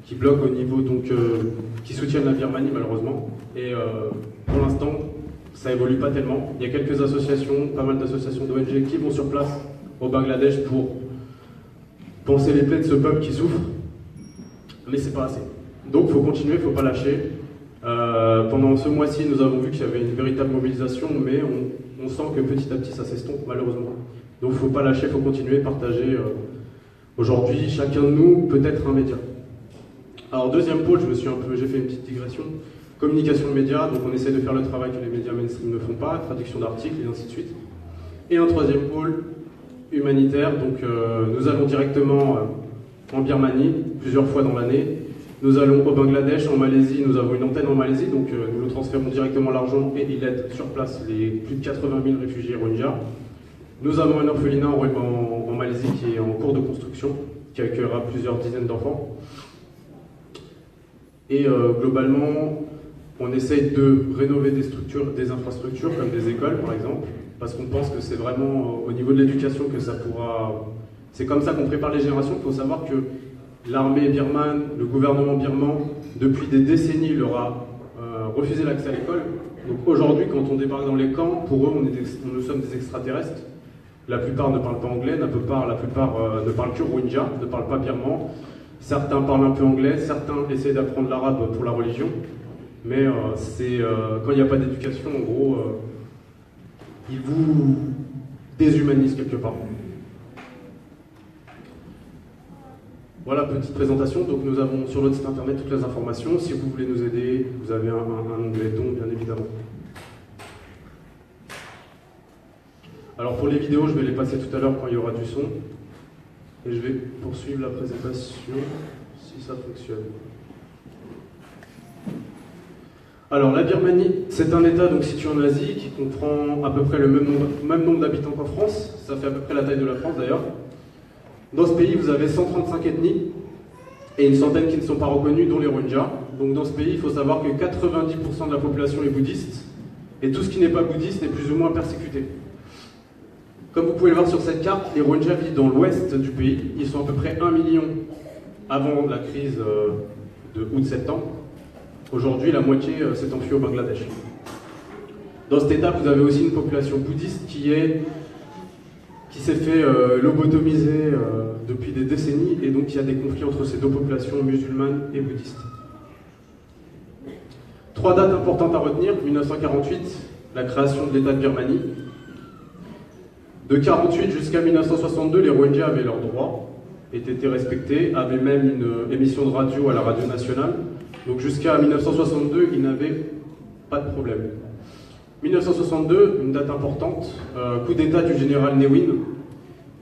qui bloquent au niveau, donc, qui soutiennent la Birmanie malheureusement. Et pour l'instant, ça évolue pas tellement. Il y a quelques associations, pas mal d'associations d'ONG qui vont sur place au Bangladesh pour panser les plaies de ce peuple qui souffre, mais c'est pas assez. Donc il faut continuer, il ne faut pas lâcher. Pendant ce mois-ci, nous avons vu qu'il y avait une véritable mobilisation, mais on sent que petit à petit ça s'estompe malheureusement. Donc il ne faut pas lâcher, il faut continuer, partager. Aujourd'hui, chacun de nous peut être un média. Alors deuxième pôle, j'ai fait une petite digression. Communication de médias, donc on essaie de faire le travail que les médias mainstream ne font pas, traduction d'articles et ainsi de suite. Et un troisième pôle, humanitaire, donc nous allons directement en Birmanie, plusieurs fois dans l'année. Nous allons au Bangladesh, en Malaisie, nous avons une antenne en Malaisie, donc nous transférons directement l'argent et il aide sur place les plus de 80 000 réfugiés Rohingyas. Nous avons un orphelinat en Malaisie qui est en cours de construction, qui accueillera plusieurs dizaines d'enfants. Et globalement, on essaye de rénover des structures, des infrastructures, comme des écoles par exemple, parce qu'on pense que c'est vraiment au niveau de l'éducation que ça pourra... C'est comme ça qu'on prépare les générations. Il faut savoir que l'armée birmane, le gouvernement birman, depuis des décennies, leur a refusé l'accès à l'école. Donc aujourd'hui, quand on débarque dans les camps, pour eux, nous sommes des extraterrestres. La plupart ne parlent pas anglais, la plupart ne parlent que Rohingya, ne parlent pas birman. Certains parlent un peu anglais, certains essaient d'apprendre l'arabe pour la religion. Mais quand il n'y a pas d'éducation, en gros, ils vous déshumanisent quelque part. Voilà, petite présentation. Donc nous avons sur notre site internet toutes les informations. Si vous voulez nous aider, vous avez un onglet don, bien évidemment. Alors pour les vidéos, je vais les passer tout à l'heure quand il y aura du son. Et je vais poursuivre la présentation, si ça fonctionne. Alors la Birmanie, c'est un État donc situé en Asie qui comprend à peu près le même nombre d'habitants qu'en France. Ça fait à peu près la taille de la France d'ailleurs. Dans ce pays, vous avez 135 ethnies et une centaine qui ne sont pas reconnues, dont les Rohingyas. Donc dans ce pays, il faut savoir que 90% de la population est bouddhiste et tout ce qui n'est pas bouddhiste est plus ou moins persécuté. Comme vous pouvez le voir sur cette carte, les Rohingyas vivent dans l'ouest du pays. Ils sont à peu près 1 million avant la crise de août-septembre. Aujourd'hui, la moitié s'est enfuie au Bangladesh. Dans cet état, vous avez aussi une population bouddhiste qui s'est fait lobotomiser depuis des décennies, et donc il y a des conflits entre ces deux populations musulmanes et bouddhistes. 3 dates importantes à retenir. 1948, la création de l'État de Birmanie. De 1948 jusqu'à 1962, les Rohingyas avaient leurs droits, étaient respectés, avaient même une émission de radio à la radio nationale. Donc jusqu'à 1962, ils n'avaient pas de problème. 1962, une date importante, coup d'État du général Ne Win,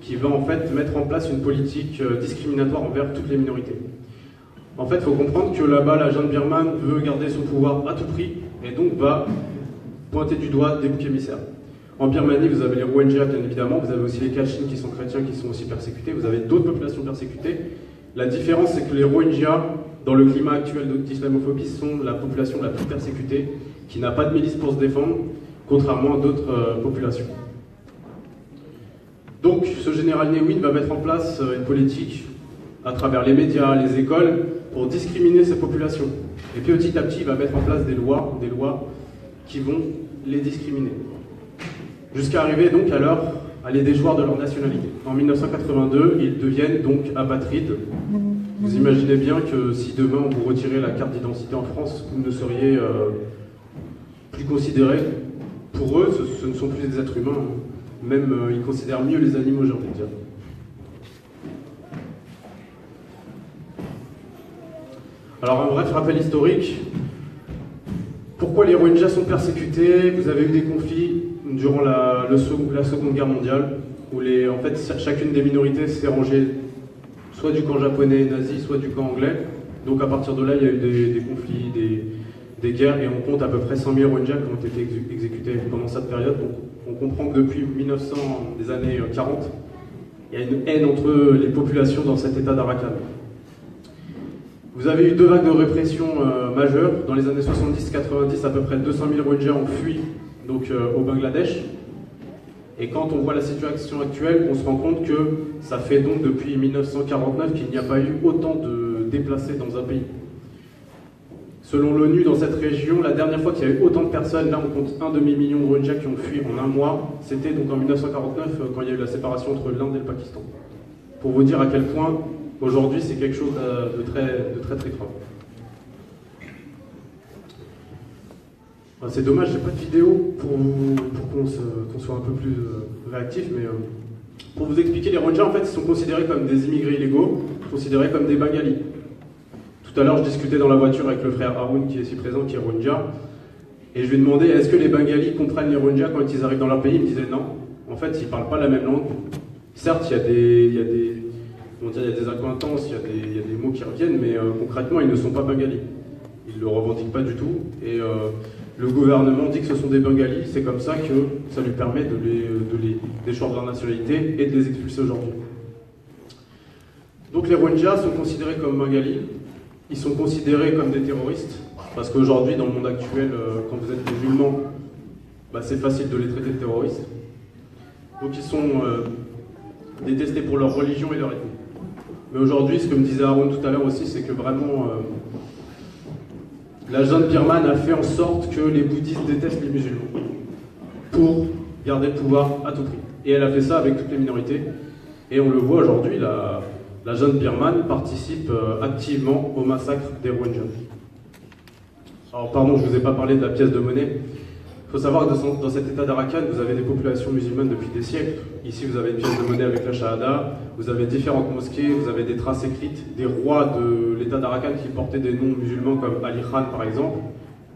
qui va en fait mettre en place une politique discriminatoire envers toutes les minorités. En fait, il faut comprendre que là-bas, la junte birmane veut garder son pouvoir à tout prix, et donc va pointer du doigt des boucs émissaires. En Birmanie, vous avez les Rohingyas, bien évidemment, vous avez aussi les Kachin qui sont chrétiens, qui sont aussi persécutés, vous avez d'autres populations persécutées. La différence, c'est que les Rohingyas, dans le climat actuel d'islamophobie, sont la population la plus persécutée, qui n'a pas de milice pour se défendre, contrairement à d'autres populations. Donc, ce général Ne Win va mettre en place une politique à travers les médias, les écoles, pour discriminer ces populations. Et puis petit à petit, il va mettre en place des lois qui vont les discriminer. Jusqu'à arriver donc à les déchoir de leur nationalité. En 1982, ils deviennent donc apatrides. Vous imaginez bien que si demain on vous retirait la carte d'identité en France, vous ne seriez plus considérés. Pour eux, ce ne sont plus des êtres humains. Même ils considèrent mieux les animaux, j'ai envie de dire. Alors un bref rappel historique. Pourquoi les Rohingyas sont persécutés? Vous avez eu des conflits durant la Seconde Guerre mondiale, où en fait, chacune des minorités s'est rangée soit du camp japonais nazi, soit du camp anglais. Donc à partir de là, il y a eu des conflits, des guerres, et on compte à peu près 100 000 Rohingyas qui ont été exécutés pendant cette période. Donc on comprend que depuis 1900, des années 40, il y a une haine entre les populations dans cet état d'Arakan. Vous avez eu 2 vagues de répression majeures. Dans les années 70-90, à peu près 200 000 Rohingyas ont fui donc, au Bangladesh. Et quand on voit la situation actuelle, on se rend compte que ça fait donc depuis 1949 qu'il n'y a pas eu autant de déplacés dans un pays. Selon l'ONU, dans cette région, la dernière fois qu'il y a eu autant de personnes, là on compte 1,5 million de Rohingyas qui ont fui en un mois, c'était donc en 1949 quand il y a eu la séparation entre l'Inde et le Pakistan. Pour vous dire à quel point aujourd'hui c'est quelque chose de très grave. C'est dommage, j'ai pas de vidéo pour qu'on soit un peu plus réactif, mais pour vous expliquer, les Rohingyas en fait ils sont considérés comme des immigrés illégaux, considérés comme des Bengalis. Tout à l'heure, je discutais dans la voiture avec le frère Haroun qui est ici présent, qui est Rohingya, et je lui ai demandé est-ce que les Bengalis comprennent les Rohingyas quand ils arrivent dans leur pays. Il me disait non. En fait, ils ne parlent pas la même langue. Certes, il y a des accointances, il y a des mots qui reviennent, mais concrètement, ils ne sont pas Bengalis. Ils ne le revendiquent pas du tout. Et le gouvernement dit que ce sont des Bengalis. C'est comme ça que ça lui permet d'échoir leur nationalité et de les expulser aujourd'hui. Donc les Rohingyas sont considérés comme Bengalis. Ils sont considérés comme des terroristes, parce qu'aujourd'hui, dans le monde actuel, quand vous êtes musulman, c'est facile de les traiter de terroristes. Donc ils sont détestés pour leur religion et leur ethnie. Mais aujourd'hui, ce que me disait Aaron tout à l'heure aussi, c'est que vraiment, la junte birmane a fait en sorte que les bouddhistes détestent les musulmans, pour garder le pouvoir à tout prix. Et elle a fait ça avec toutes les minorités. Et on le voit aujourd'hui, la junte birmane participe activement au massacre des Rohingyas. Alors pardon, je ne vous ai pas parlé de la pièce de monnaie. Il faut savoir que dans cet état d'Arakan, vous avez des populations musulmanes depuis des siècles. Ici, vous avez une pièce de monnaie avec la Shahada, vous avez différentes mosquées, vous avez des traces écrites des rois de l'état d'Arakan qui portaient des noms musulmans comme Ali Khan par exemple.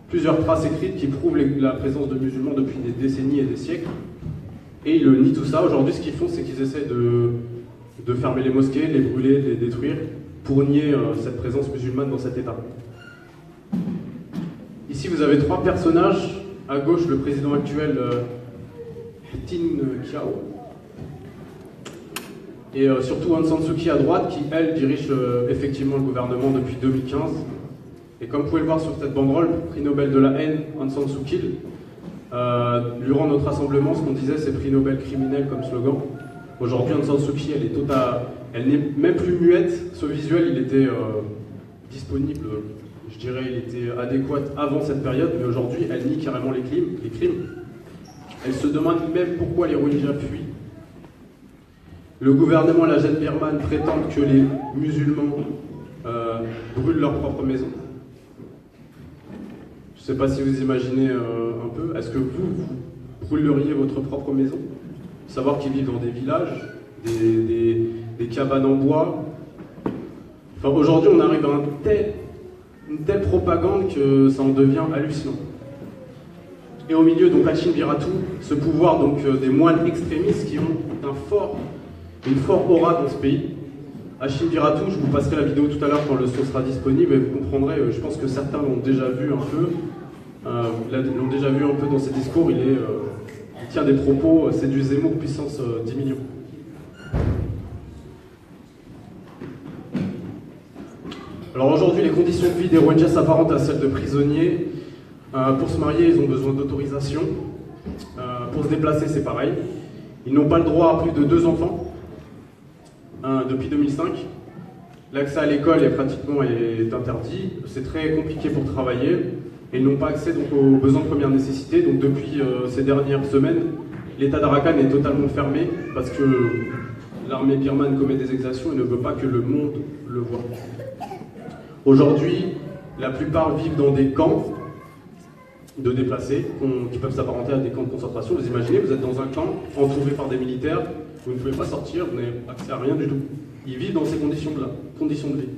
Plusieurs traces écrites qui prouvent la présence de musulmans depuis des décennies et des siècles. Et ils nient tout ça. Aujourd'hui, ce qu'ils font, c'est qu'ils essaient de fermer les mosquées, de les brûler, de les détruire, pour nier cette présence musulmane dans cet État. Ici, vous avez trois personnages. À gauche, le président actuel, Tin Kyaw. Et surtout Aung San Suu Kyi à droite, qui, elle, dirige effectivement le gouvernement depuis 2015. Et comme vous pouvez le voir sur cette banderole, prix Nobel de la haine, Aung San Suu Kyi. Durant notre rassemblement, ce qu'on disait, c'est prix Nobel criminel comme slogan. Aujourd'hui, Aung San Suu Kyi, elle n'est même plus muette. Ce visuel, il était disponible, je dirais, il était adéquat avant cette période, mais aujourd'hui, elle nie carrément les crimes. Elle se demande même pourquoi les Rohingyas fuient. Le gouvernement et la junte birmane prétendent que les musulmans brûlent leur propre maison. Je ne sais pas si vous imaginez un peu. Est-ce que vous brûleriez votre propre maison? Savoir qu'ils vivent dans des villages, des cabanes en bois. Enfin, aujourd'hui, on arrive à une telle propagande que ça en devient hallucinant. Et au milieu, donc, Hachin Biratu, ce pouvoir donc, des moines extrémistes qui ont une forte aura dans ce pays. Hachin Biratu, je vous passerai la vidéo tout à l'heure quand le son sera disponible et vous comprendrez, je pense que certains l'ont déjà vu un peu. L'ont déjà vu un peu dans ses discours, il tient des propos, c'est du Zemmour puissance 10 millions. Alors aujourd'hui, les conditions de vie des Rohingyas s'apparentent à celles de prisonniers. Pour se marier, ils ont besoin d'autorisation. Pour se déplacer, c'est pareil. Ils n'ont pas le droit à plus de 2 enfants depuis 2005. L'accès à l'école est interdit. C'est très compliqué pour travailler. Et ils n'ont pas accès donc, aux besoins de première nécessité. Donc depuis ces dernières semaines, l'état d'Arakan est totalement fermé parce que l'armée birmane commet des exactions et ne veut pas que le monde le voie. Aujourd'hui, la plupart vivent dans des camps de déplacés qui peuvent s'apparenter à des camps de concentration. Vous imaginez, vous êtes dans un camp entouré par des militaires, vous ne pouvez pas sortir, vous n'avez accès à rien du tout. Ils vivent dans ces conditions-là, conditions de vie.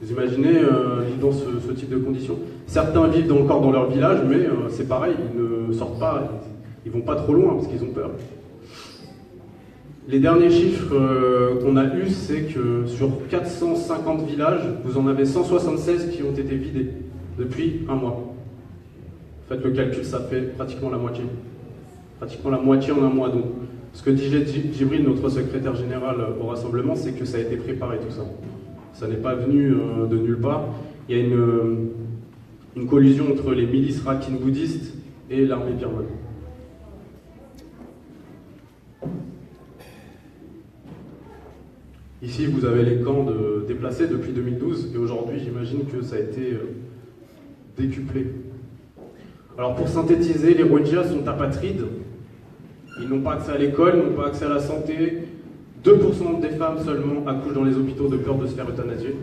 Vous imaginez vivre dans ce type de conditions. Certains vivent encore dans leur village, mais c'est pareil, ils ne sortent pas, ils vont pas trop loin parce qu'ils ont peur. Les derniers chiffres qu'on a eus, c'est que sur 450 villages, vous en avez 176 qui ont été vidés depuis un mois. Faites le calcul, ça fait pratiquement la moitié. Pratiquement la moitié en un mois. Donc, ce que dit Djibril, notre secrétaire général au rassemblement, c'est que ça a été préparé tout ça. Ça n'est pas venu de nulle part. Il y a une collusion entre les milices rakhine bouddhistes et l'armée birmane. Ici, vous avez les camps déplacés depuis 2012, et aujourd'hui, j'imagine que ça a été décuplé. Alors, pour synthétiser, les Rohingyas sont apatrides. Ils n'ont pas accès à l'école, n'ont pas accès à la santé. 2% des femmes seulement accouchent dans les hôpitaux de peur de se faire euthanasier.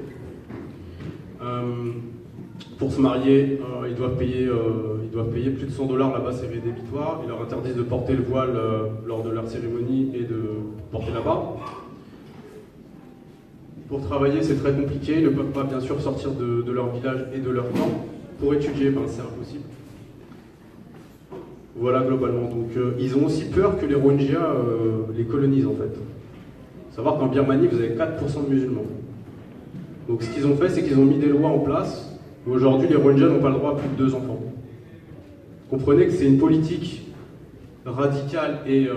Pour se marier, ils doivent payer plus de $100 là-bas, c'est rédhibitoire. Ils leur interdisent de porter le voile lors de leur cérémonie et de porter là-bas. Pour travailler, c'est très compliqué. Ils ne peuvent pas, bien sûr, sortir de leur village et de leur camp. Pour étudier, c'est impossible. Voilà, globalement. Donc, ils ont aussi peur que les Rohingyas les colonisent, en fait. Il faut savoir qu'en Birmanie, vous avez 4% de musulmans. Donc, ce qu'ils ont fait, c'est qu'ils ont mis des lois en place. Aujourd'hui, les Rohingyas n'ont pas le droit à plus de 2 enfants. Comprenez que c'est une politique radicale et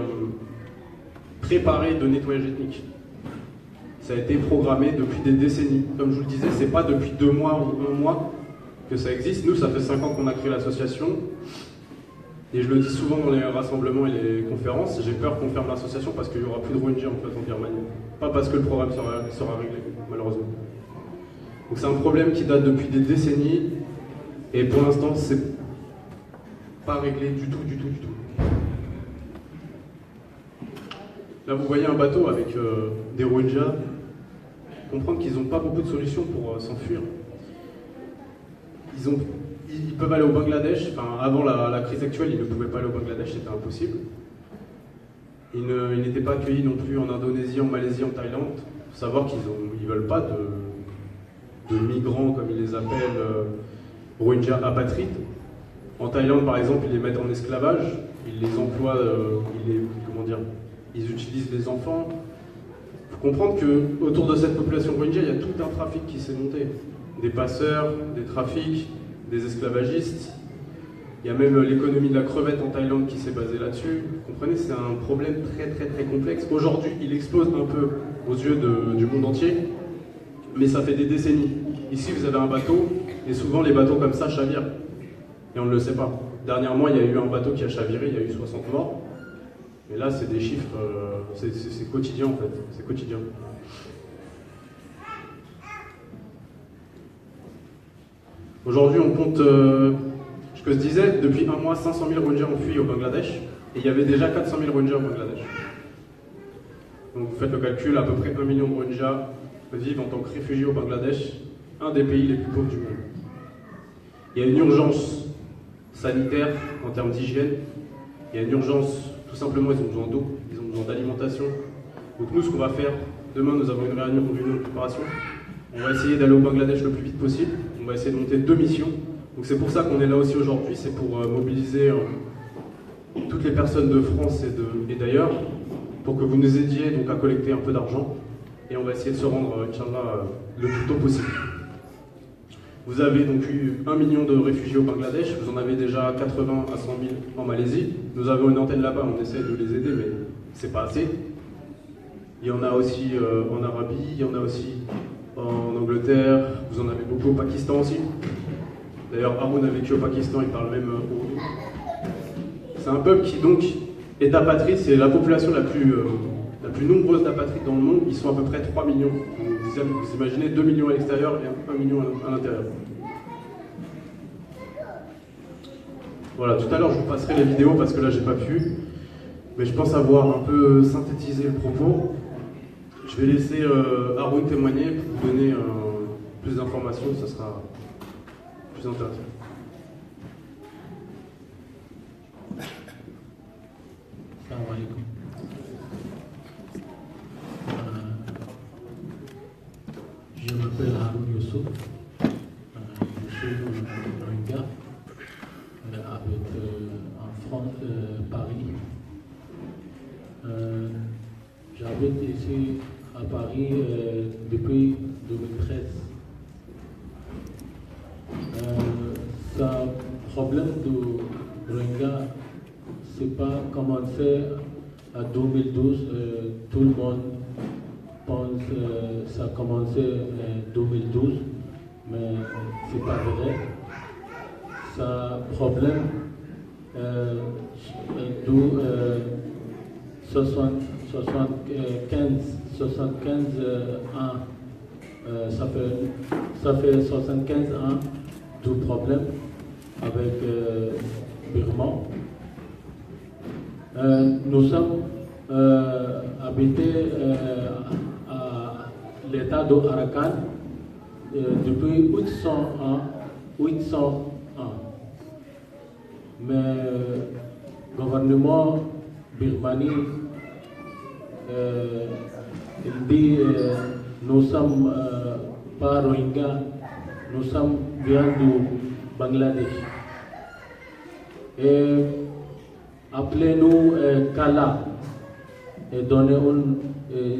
préparée de nettoyage ethnique. Ça a été programmé depuis des décennies. Comme je vous le disais, c'est pas depuis 2 mois ou 1 mois que ça existe. Nous, ça fait 5 ans qu'on a créé l'association. Et je le dis souvent dans les rassemblements et les conférences, j'ai peur qu'on ferme l'association parce qu'il n'y aura plus de Rohingyas en fait en Birmanie. Pas parce que le problème sera réglé, malheureusement. Donc c'est un problème qui date depuis des décennies, et pour l'instant, c'est pas réglé du tout. Là, vous voyez un bateau avec des Rohingyas. Comprendre qu'ils n'ont pas beaucoup de solutions pour s'enfuir. Ils peuvent aller au Bangladesh. Avant la crise actuelle, ils ne pouvaient pas aller au Bangladesh, c'était impossible. Ils n'étaient pas accueillis non plus en Indonésie, en Malaisie, en Thaïlande. Il faut savoir qu'ils ne veulent pas de migrants, comme ils les appellent, Rohingyas apatrides. En Thaïlande, par exemple, ils les mettent en esclavage, ils les emploient, ils utilisent les enfants. Il faut comprendre qu'autour de cette population Rohingya, il y a tout un trafic qui s'est monté. Des passeurs, des trafics, des esclavagistes. Il y a même l'économie de la crevette en Thaïlande qui s'est basée là-dessus. Vous comprenez, c'est un problème très complexe. Aujourd'hui, il explose un peu aux yeux du monde entier, mais ça fait des décennies. Ici, vous avez un bateau, et souvent les bateaux comme ça chavirent. Et on ne le sait pas. Dernièrement, il y a eu un bateau qui a chaviré, il y a eu 60 morts. Et là, c'est des chiffres, c'est quotidien en fait, c'est quotidien. Aujourd'hui, on compte, ce que je disais, depuis 1 mois, 500 000 Rohingyas ont fui au Bangladesh, et il y avait déjà 400 000 Rohingyas au Bangladesh. Donc vous faites le calcul, à peu près 1 million de Rohingyas vivent en tant que réfugiés au Bangladesh, un des pays les plus pauvres du monde. Il y a une urgence sanitaire en termes d'hygiène, il y a une urgence, tout simplement, ils ont besoin d'eau, ils ont besoin d'alimentation. Donc nous, ce qu'on va faire, demain, nous avons une réunion de préparation. On va essayer d'aller au Bangladesh le plus vite possible. On va essayer de monter 2 missions. Donc c'est pour ça qu'on est là aussi aujourd'hui, c'est pour mobiliser toutes les personnes de France et d'ailleurs, pour que vous nous aidiez donc, à collecter un peu d'argent. Et on va essayer de se rendre, Inch'Allah, le plus tôt possible. Vous avez donc eu 1 million de réfugiés au Bangladesh, vous en avez déjà 80 à 100 000 en Malaisie. Nous avons une antenne là-bas, on essaie de les aider, mais c'est pas assez. Il y en a aussi en Arabie, il y en a aussi en Angleterre, vous en avez beaucoup au Pakistan aussi. D'ailleurs, Haroun a vécu au Pakistan, il parle même ourdou. C'est un peuple qui donc est apatride, c'est la population la plus nombreuse d'apatrides dans le monde, ils sont à peu près 3 millions. Vous imaginez 2 millions à l'extérieur et 1 million à l'intérieur. Voilà, tout à l'heure je vous passerai les vidéos parce que là j'ai pas pu, mais je pense avoir un peu synthétisé le propos. Je vais laisser Haroun témoigner pour vous donner plus d'informations, ça sera plus intéressant. Salam alaikum. Je m'appelle Haroun Youssouf. Je suis Rohingya, en France, Paris. J'habite ici à Paris depuis 2013. Ce problème de Rohingya, c'est pas commencé à 2012. Tout le monde pense que ça a commencé en 2012, mais c'est pas vrai. Ce problème 75 ans. Ça fait 75 ans du problème avec Birman. Nous sommes habités à l'état d'Arakan depuis 800 ans. Mais le gouvernement birmanie il dit nous sommes pas Rohingyas, nous sommes bien du Bangladesh. Et appelez-nous Kala et donnez un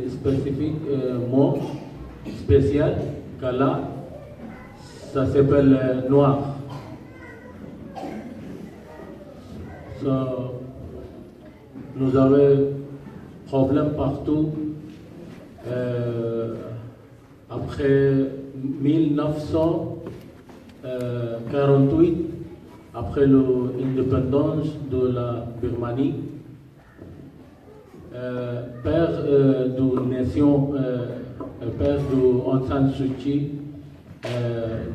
spécifique mot spécial, Kala, ça s'appelle noir. Nous avons problème partout. Après 1948, après l'indépendance de la Birmanie, père de nation, père de Aung San Suu Kyi,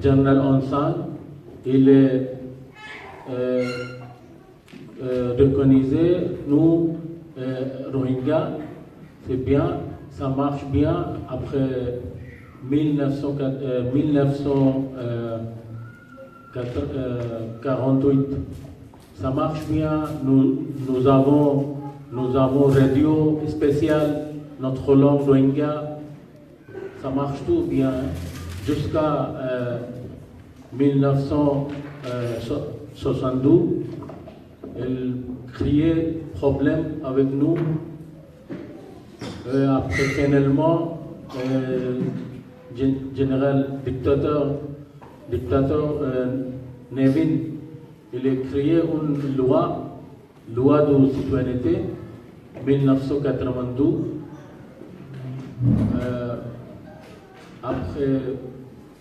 général Aung San, il est reconnaissé, nous, Rohingyas, c'est bien, ça marche bien après 1948. Ça marche bien, nous avons radio spécial, notre langue Rohingya, ça marche tout bien, jusqu'à 1972. Elle créait problème avec nous. Après, finalement, général dictateur Nevin, il a créé une loi de citoyenneté 1992.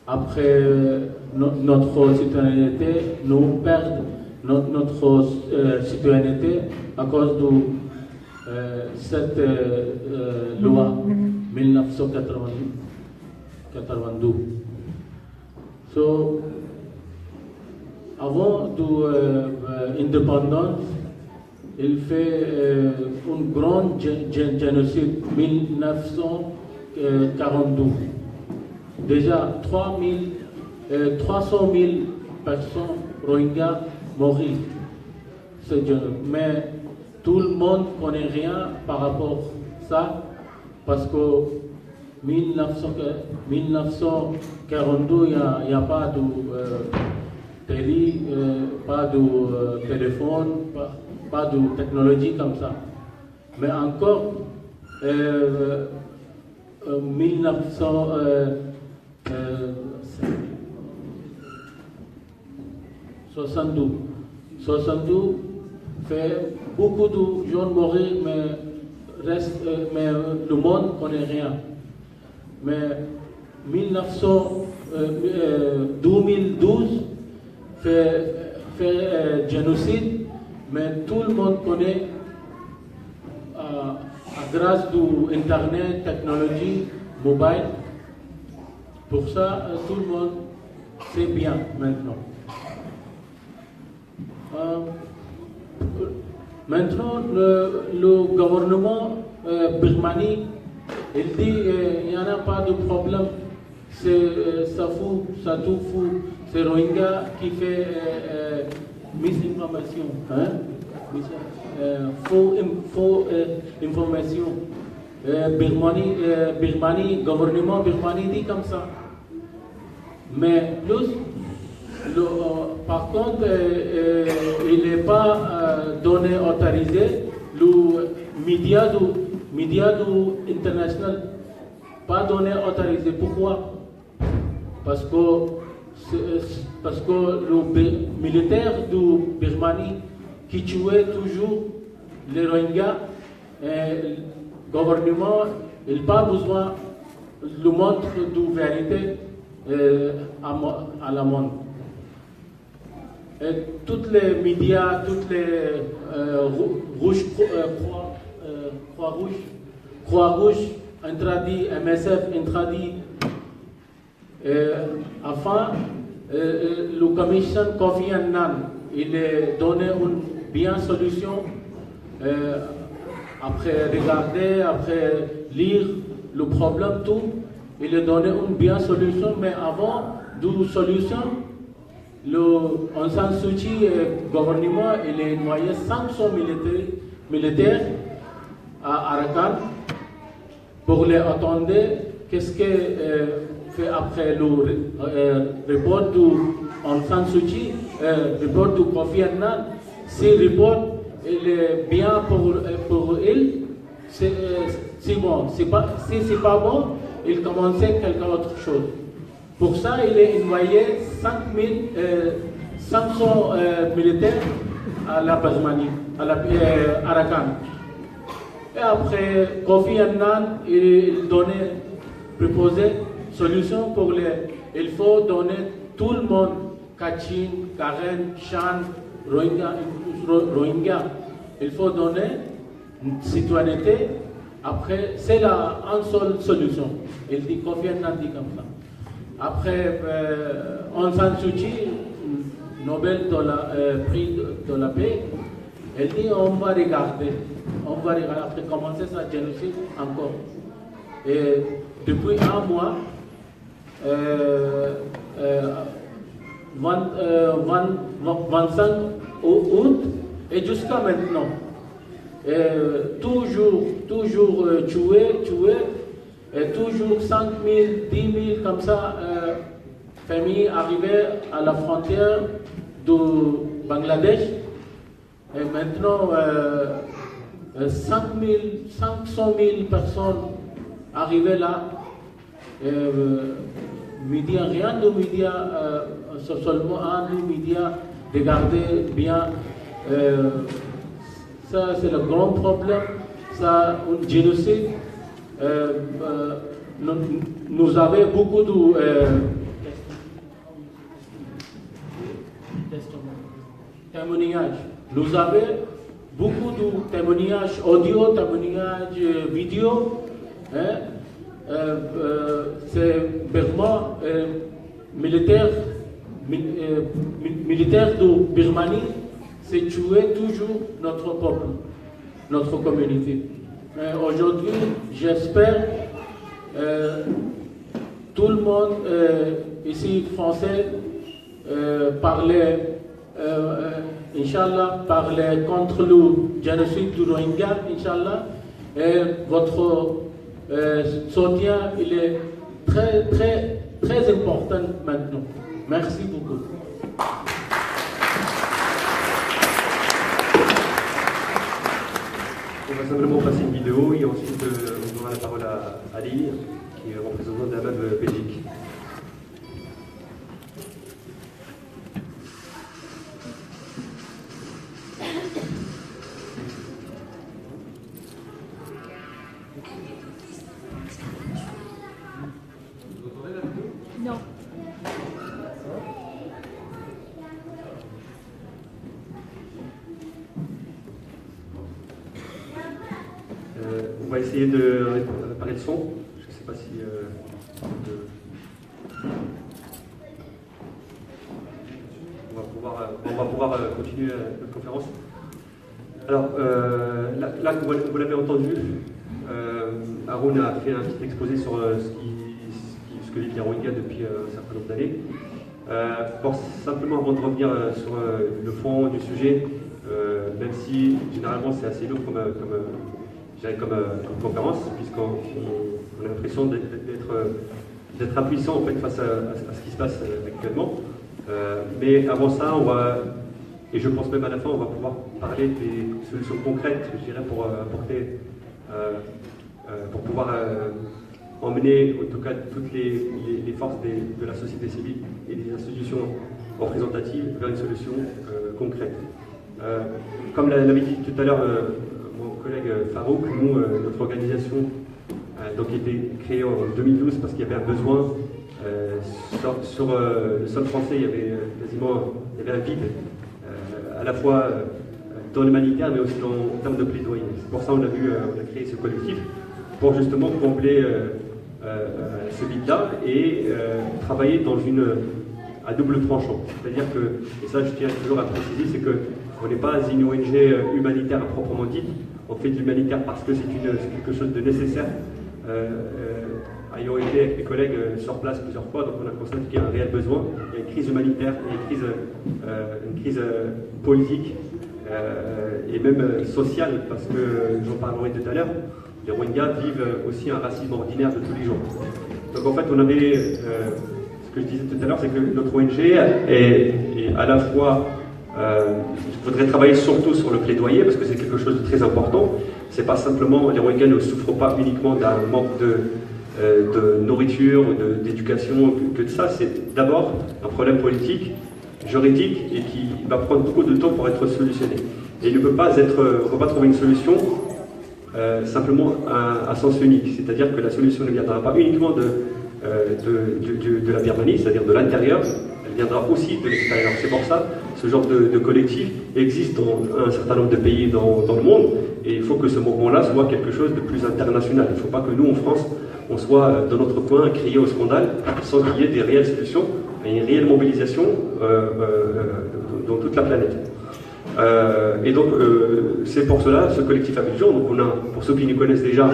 Après notre citoyenneté, nous perdons notre citoyenneté à cause de cette loi 1992. So, avant de l'indépendance, il fait un grand génocide 1942. Déjà 300 000 personnes Rohingyas mourir. Mais tout le monde ne connaît rien par rapport à ça, parce que 1942, il n'y a pas de télé, pas de téléphone, pas de technologie comme ça. Mais encore 1962 fait beaucoup de gens mourir, mais le monde ne connaît rien. Mais 2012 fait génocide, mais tout le monde connaît grâce à Internet, technologie, mobile. Pour ça, tout le monde sait bien maintenant. Maintenant, le gouvernement birmanie, il dit il n'y en a pas de problème, ça tout fout, c'est Rohingya qui fait misinformation, faux information. Birmanie, gouvernement birmanie dit comme ça. Mais par contre, il n'est pas donné, autorisé, le média international, pas donné, autorisé. Pourquoi? Parce que le militaire de Birmanie qui tuait toujours les Rohingyas, le gouvernement n'a pas besoin de montrer de vérité à la monde. Et tous les médias, toutes les Croix-Rouge, interdit, MSF interdit. Enfin, le commission Kofi Annan, il a donné une bien solution. Après regarder, après lire le problème, tout, il a donné une bien solution. Mais avant de solution, Aung San Suu Kyi, gouvernement, il a envoyé 500 militaires à Arakan pour les attendre. Qu'est-ce que fait après le report de Aung San Suu Kyi, report de Kofi Annan? Ce report il est bien pour il, c'est bon. Si c'est pas bon, il commençait quelque autre chose. Pour ça, il a envoyé 500 militaires à la Birmanie, à Arakan. Et après, Kofi Annan, il donnait, proposait solution pour il faut donner tout le monde, Kachin, Karen, Shan, Rohingya. Il faut donner une citoyenneté. Après, c'est une seule solution. Il dit, Kofi Annan dit comme ça. Après, Aung San Suu Kyi, Nobel prix de la paix, elle dit, on va regarder après commencer sa génocide encore. Et depuis un mois, 25 août et jusqu'à maintenant, toujours tué, et toujours 5 000, 10 000 comme ça, familles arrivées à la frontière du Bangladesh. Et maintenant, 500 000 personnes arrivées là. Rien de médias, seulement un média, regardez bien. Ça, c'est le grand problème. Ça, un génocide. Nous avons beaucoup de témoignages. Nous avons beaucoup de témoignages audio, témoignages vidéo. C'est vraiment militaire de Birmanie, c'est tuer toujours notre peuple, notre communauté. Aujourd'hui, j'espère tout le monde ici français parler, Inch'Allah, parler contre le génocide du Rohingya, Inch'Allah, et votre soutien, il est très, très, très important maintenant. Merci beaucoup. On va simplement passer une vidéo et ensuite on donnera la parole à Ali, qui est représentant de la MAB Belgique. Non. On va essayer de réparer le son. Je ne sais pas si... on va pouvoir continuer notre conférence. Alors, là vous l'avez entendu, Haroun a fait un petit exposé sur ce que vivent les Rohingyas depuis un certain nombre d'années. Simplement avant de revenir sur le fond du sujet, même si généralement c'est assez lourd comme conférence, puisqu'on a l'impression d'être impuissant en fait, face à ce qui se passe actuellement. Mais avant ça, et je pense même à la fin, on va pouvoir parler des solutions concrètes, je dirais, pour apporter, pour pouvoir emmener en tout cas toutes les forces de la société civile et des institutions représentatives vers une solution concrète. Comme l'avait dit tout à l'heure mon collègue Farouk, nous, notre organisation donc, a été créée en 2012 parce qu'il y avait un besoin. Sur le sol français, il y avait un vide, à la fois dans l'humanitaire, mais aussi en termes de plaidoyer. C'est pour ça qu'on a créé ce collectif, pour justement combler ce vide-là et travailler à double tranchant. C'est-à-dire que, et ça je tiens toujours à préciser, c'est qu'on n'est pas une ONG humanitaire à proprement dit, on fait de l'humanitaire parce que c'est quelque chose de nécessaire. Ayant été avec mes collègues sur place plusieurs fois, donc on a constaté qu'il y a un réel besoin. Il y a une crise humanitaire, il y a une crise politique et même sociale, parce que j'en parlerai tout à l'heure, les Rohingyas vivent aussi un racisme ordinaire de tous les jours. Donc en fait, on avait, ce que je disais tout à l'heure, c'est que notre ONG est à la fois, il faudrait travailler surtout sur le plaidoyer, parce que c'est quelque chose de très important. C'est pas simplement, les Rohingyas ne souffrent pas uniquement d'un manque de nourriture ou d'éducation, que de ça, c'est d'abord un problème politique, juridique, et qui va prendre beaucoup de temps pour être solutionné. Et il ne peut pas on ne peut pas trouver une solution simplement à sens unique, c'est-à-dire que la solution ne viendra pas uniquement de la Birmanie, c'est-à-dire de l'intérieur, elle viendra aussi de l'extérieur. C'est pour ça ce genre de collectif existe dans un certain nombre de pays dans le monde, et il faut que ce mouvement-là soit quelque chose de plus international. Il ne faut pas que nous, en France, on soit dans notre coin à crier au scandale sans qu'il y ait des réelles solutions et une réelle mobilisation dans toute la planète. Et donc, c'est pour cela, ce collectif Abidjan, donc on a, pour ceux qui nous connaissent déjà,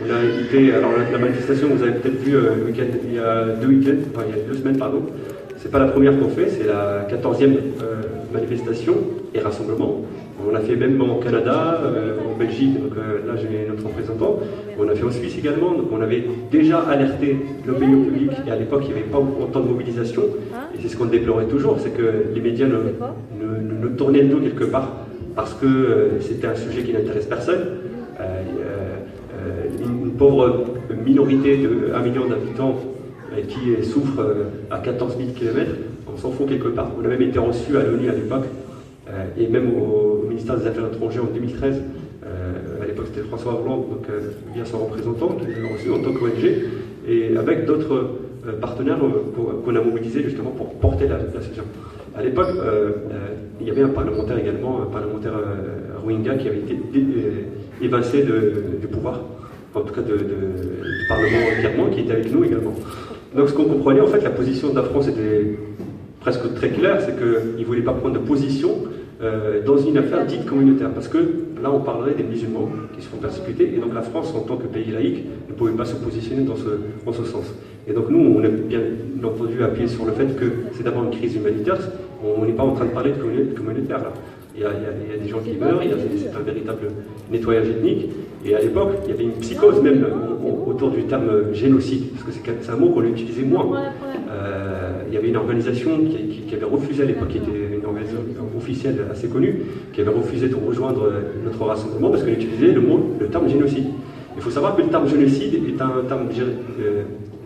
on a été, alors la manifestation, vous avez peut-être vu il y a 2 semaines, pardon. C'est pas la première qu'on fait, c'est la 14e manifestation et rassemblement. On a fait même au Canada, en Belgique, donc là j'ai notre représentant. On a fait en Suisse également, donc on avait déjà alerté l'opinion publique, et à l'époque il n'y avait pas autant de mobilisation. Et c'est ce qu'on déplorait toujours, c'est que les médias nous tournaient le dos quelque part, parce que c'était un sujet qui n'intéresse personne. Une pauvre minorité de 1 million d'habitants qui souffre à 14 000 km, on s'en fout quelque part. On a même été reçu à l'ONU à l'époque, et même au ministère des Affaires étrangères en 2013, à l'époque c'était François Hollande, donc via son représentant, qui nous a reçu en tant qu'ONG, et avec d'autres partenaires qu'on a mobilisés justement pour porter la situation. À l'époque, il y avait un parlementaire également, un parlementaire Rohingya qui avait été évincé du pouvoir, en tout cas du Parlement birman, qui était avec nous également. Donc ce qu'on comprenait, en fait, la position de la France était presque très claire, c'est qu'ils ne voulaient pas prendre de position dans une affaire dite communautaire, parce que là on parlerait des musulmans qui se font persécuter, et donc la France en tant que pays laïque ne pouvait pas se positionner dans ce sens. Et donc nous, on a bien entendu appuyer sur le fait que c'est d'abord une crise humanitaire, on n'est pas en train de parler de communautaire là. Il y a des gens qui meurent, c'est un véritable nettoyage ethnique, et à l'époque il y avait une psychose même autour du terme génocide, parce que c'est un mot qu'on utilisait moins. Il y avait une organisation qui avait refusé à l'époque, qui était une organisation officielle assez connue, qui avait refusé de rejoindre notre rassemblement parce qu'elle utilisait le terme génocide. Il faut savoir que le terme génocide est un terme, je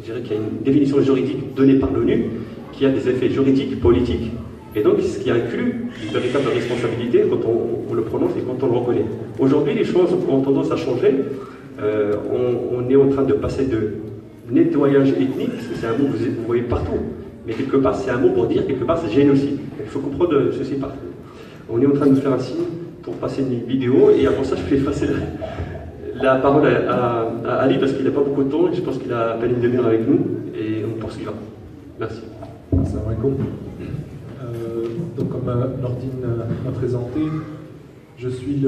dirais qu'il y a une définition juridique donnée par l'ONU, qui a des effets juridiques, politiques, et donc ce qui inclut une véritable responsabilité quand on le prononce et quand on le reconnaît. Aujourd'hui, les choses ont tendance à changer. On est en train de passer de nettoyage ethnique, parce que c'est un mot que vous voyez partout, mais quelque part c'est un mot pour dire quelque part c'est génocide. Il faut comprendre ceci partout. On est en train de faire un signe pour passer une vidéo, et avant ça je vais passer la parole à Ali parce qu'il n'a pas beaucoup de temps, et je pense qu'il a à peine une demi-heure avec nous, et on poursuivra. Merci. Salam alaikum. Donc comme Nordine m'a présenté, je suis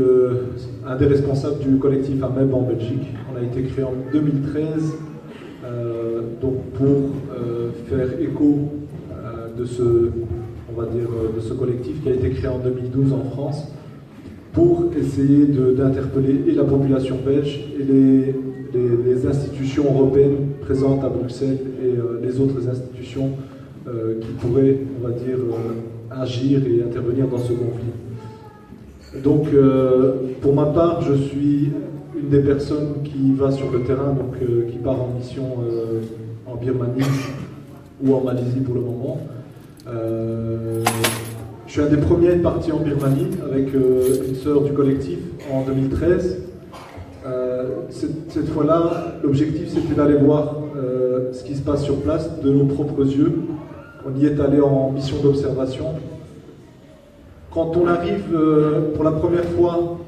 un des responsables du collectif AMEB en Belgique. On a été créé en 2013 donc pour faire écho de ce collectif qui a été créé en 2012 en France, pour essayer d'interpeller et la population belge et les institutions européennes présentes à Bruxelles et les autres institutions qui pourraient, on va dire, agir et intervenir dans ce conflit. Donc, pour ma part, je suis une des personnes qui va sur le terrain, donc qui part en mission en Birmanie ou en Malaisie pour le moment. Je suis un des premiers partis en Birmanie avec une sœur du collectif en 2013. Cette fois-là, l'objectif c'était d'aller voir ce qui se passe sur place de nos propres yeux. On y est allé en mission d'observation. Quand on arrive pour la première fois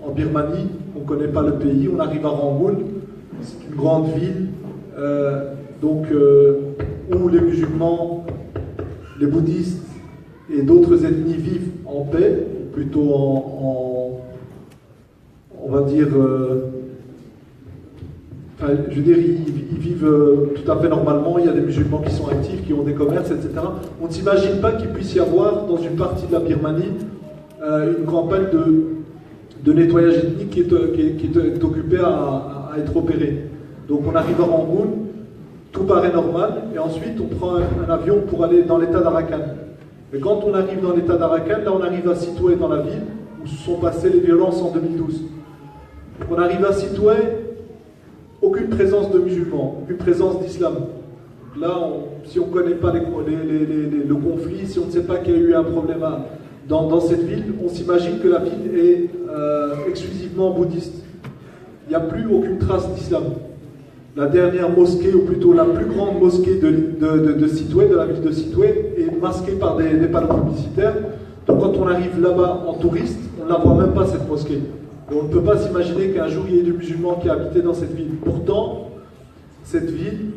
en Birmanie, on ne connaît pas le pays, on arrive à Rangoon, c'est une grande ville, où les musulmans, les bouddhistes et d'autres ethnies vivent en paix, plutôt on va dire, je veux dire, ils vivent tout à fait normalement. Il y a des musulmans qui sont actifs, qui ont des commerces, etc. On ne s'imagine pas qu'il puisse y avoir dans une partie de la Birmanie une campagne de nettoyage ethnique qui est occupée à être opérée. Donc on arrive à Rangoon, tout paraît normal, et ensuite on prend un avion pour aller dans l'état d'Arakan. Et quand on arrive dans l'état d'Arakan, là on arrive à Sitwe dans la ville, où se sont passées les violences en 2012. Donc on arrive à Sitwe, aucune présence de musulmans, aucune présence d'islam. Là, si on ne connaît pas le conflit, si on ne sait pas qu'il y a eu un problème dans cette ville, on s'imagine que la ville est exclusivement bouddhiste. Il n'y a plus aucune trace d'islam. La dernière mosquée, ou plutôt la plus grande mosquée de Sitwe, de la ville de Sitwe, est masquée par des panneaux publicitaires. Donc quand on arrive là-bas en touriste, on ne la voit même pas, cette mosquée. Et on ne peut pas s'imaginer qu'un jour il y ait des musulmans qui habitaient dans cette ville. Pourtant, cette ville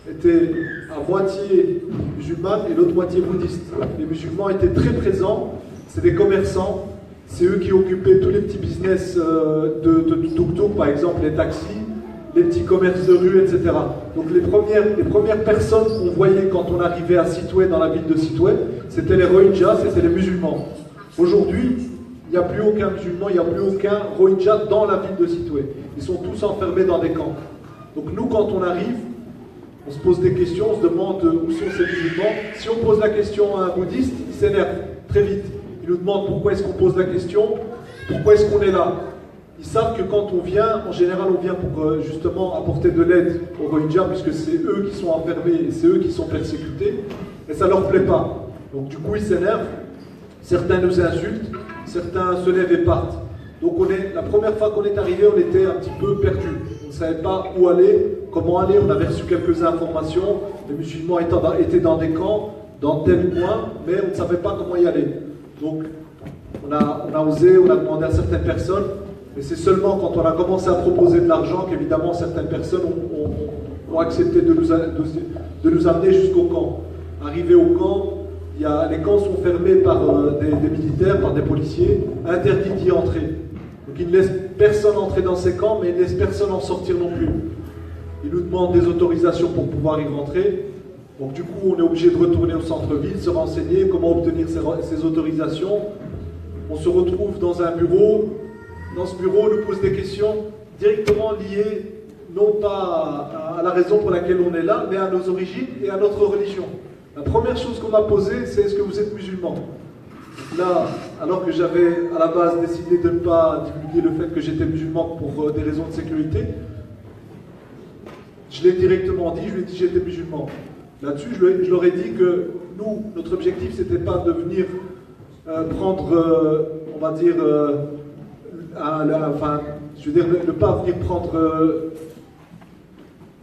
était à moitié musulmane et l'autre moitié bouddhiste. Les musulmans étaient très présents, c'est des commerçants, c'est eux qui occupaient tous les petits business de tuk-tuk, par exemple les taxis, les petits commerces de rue, etc. Donc les premières personnes qu'on voyait quand on arrivait à Sitwe, dans la ville de Sitwe, c'était les Rohingyas, c'était les musulmans. Aujourd'hui, il n'y a plus aucun musulman, il n'y a plus aucun Rohingya dans la ville de Sitwe. Ils sont tous enfermés dans des camps. Donc nous, quand on arrive, on se pose des questions, on se demande où sont ces musulmans. Si on pose la question à un bouddhiste, il s'énerve très vite. Il nous demande pourquoi est-ce qu'on pose la question, pourquoi est-ce qu'on est là. Ils savent que quand on vient, en général, on vient pour justement apporter de l'aide aux Rohingyas, puisque c'est eux qui sont enfermés et c'est eux qui sont persécutés, et ça ne leur plaît pas. Donc du coup, ils s'énervent, certains nous insultent, certains se lèvent et partent. Donc la première fois qu'on est arrivé, on était un petit peu perdu. On ne savait pas où aller, comment aller. On avait reçu quelques informations. Les musulmans étaient dans des camps, dans tel coin, mais on ne savait pas comment y aller. Donc on a osé, on a demandé à certaines personnes, et c'est seulement quand on a commencé à proposer de l'argent qu'évidemment certaines personnes ont accepté de nous amener jusqu'au camp. Arrivé au camp, les camps sont fermés par des militaires, par des policiers, interdits d'y entrer. Donc ils ne laissent personne entrer dans ces camps, mais ils ne laissent personne en sortir non plus. Ils nous demandent des autorisations pour pouvoir y rentrer. Donc du coup, on est obligé de retourner au centre-ville, se renseigner, comment obtenir ces autorisations. On se retrouve dans un bureau. Dans ce bureau, on nous pose des questions directement liées, non pas à la raison pour laquelle on est là, mais à nos origines et à notre religion. La première chose qu'on m'a posée, c'est est-ce que vous êtes musulman? Là, alors que j'avais à la base décidé de ne pas divulguer le fait que j'étais musulman pour des raisons de sécurité, je l'ai directement dit, je lui ai dit j'étais musulman. Là-dessus, je leur ai dit que nous, notre objectif, c'était pas de venir prendre, on va dire, je veux dire, ne pas venir prendre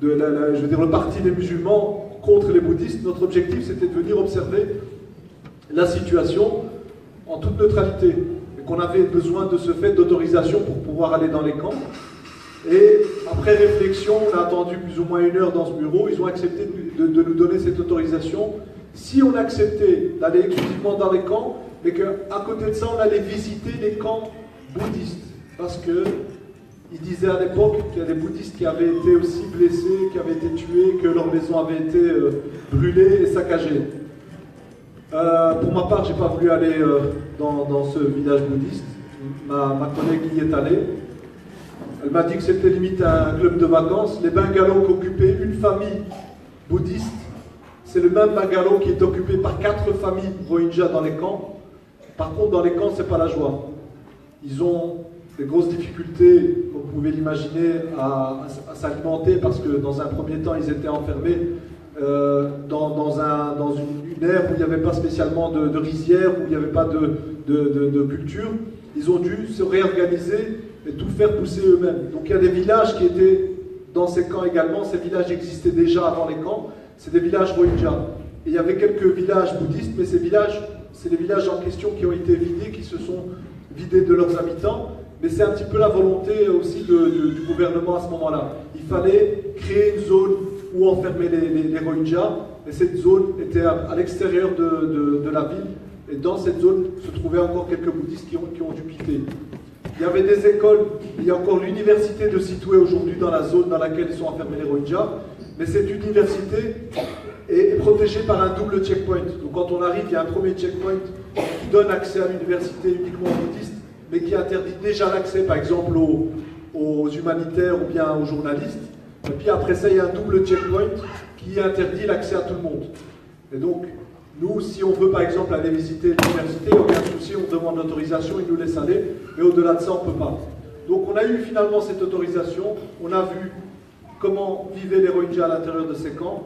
le parti des musulmans contre les bouddhistes. Notre objectif, c'était de venir observer la situation en toute neutralité. Et qu'on avait besoin de ce fait d'autorisation pour pouvoir aller dans les camps. Et après réflexion, on a attendu plus ou moins 1 heure dans ce bureau. Ils ont accepté de nous donner cette autorisation. Si on acceptait d'aller exclusivement dans les camps, mais qu'à côté de ça, on allait visiter les camps bouddhistes. Parce qu'ils disaient à l'époque qu'il y a des bouddhistes qui avaient été aussi blessés, qui avaient été tués, que leur maison avait été brûlée et saccagée. Pour ma part, je n'ai pas voulu aller dans ce village bouddhiste. Ma collègue y est allée. Elle m'a dit que c'était limite un club de vacances. Les bungalows qu'occupait une famille bouddhiste, c'est le même bungalow qui est occupé par 4 familles Rohingyas dans les camps. Par contre, dans les camps, ce n'est pas la joie. Ils ont des grosses difficultés, comme vous pouvez l'imaginer, à s'alimenter parce que dans un premier temps, ils étaient enfermés dans une aire où il n'y avait pas spécialement de rizière, où il n'y avait pas de culture. Ils ont dû se réorganiser et tout faire pousser eux-mêmes. Donc il y a des villages qui étaient dans ces camps également. Ces villages existaient déjà avant les camps. C'est des villages Rohingyas. Et il y avait quelques villages bouddhistes, mais c'est les villages en question qui ont été vidés, qui se sont vidés de leurs habitants. mais c'est un petit peu la volonté aussi du gouvernement à ce moment-là. Il fallait créer une zone où enfermer les Rohingyas, et cette zone était à l'extérieur de la ville, et dans cette zone se trouvaient encore quelques bouddhistes qui ont dû quitter. Il y avait des écoles, il y a encore l'université de Sittwe aujourd'hui dans la zone dans laquelle sont enfermés les Rohingyas, mais cette université est protégée par un double checkpoint. Donc quand on arrive, il y a un premier checkpoint qui donne accès à l'université uniquement aux bouddhistes, mais qui interdit déjà l'accès, par exemple, aux humanitaires ou bien aux journalistes. Et puis après ça, il y a un double checkpoint qui interdit l'accès à tout le monde. Et donc, nous, si on veut par exemple aller visiter l'université, aucun souci, on demande l'autorisation, ils nous laissent aller, mais au-delà de ça, on ne peut pas. Donc on a eu finalement cette autorisation, on a vu comment vivaient les Rohingyas à l'intérieur de ces camps.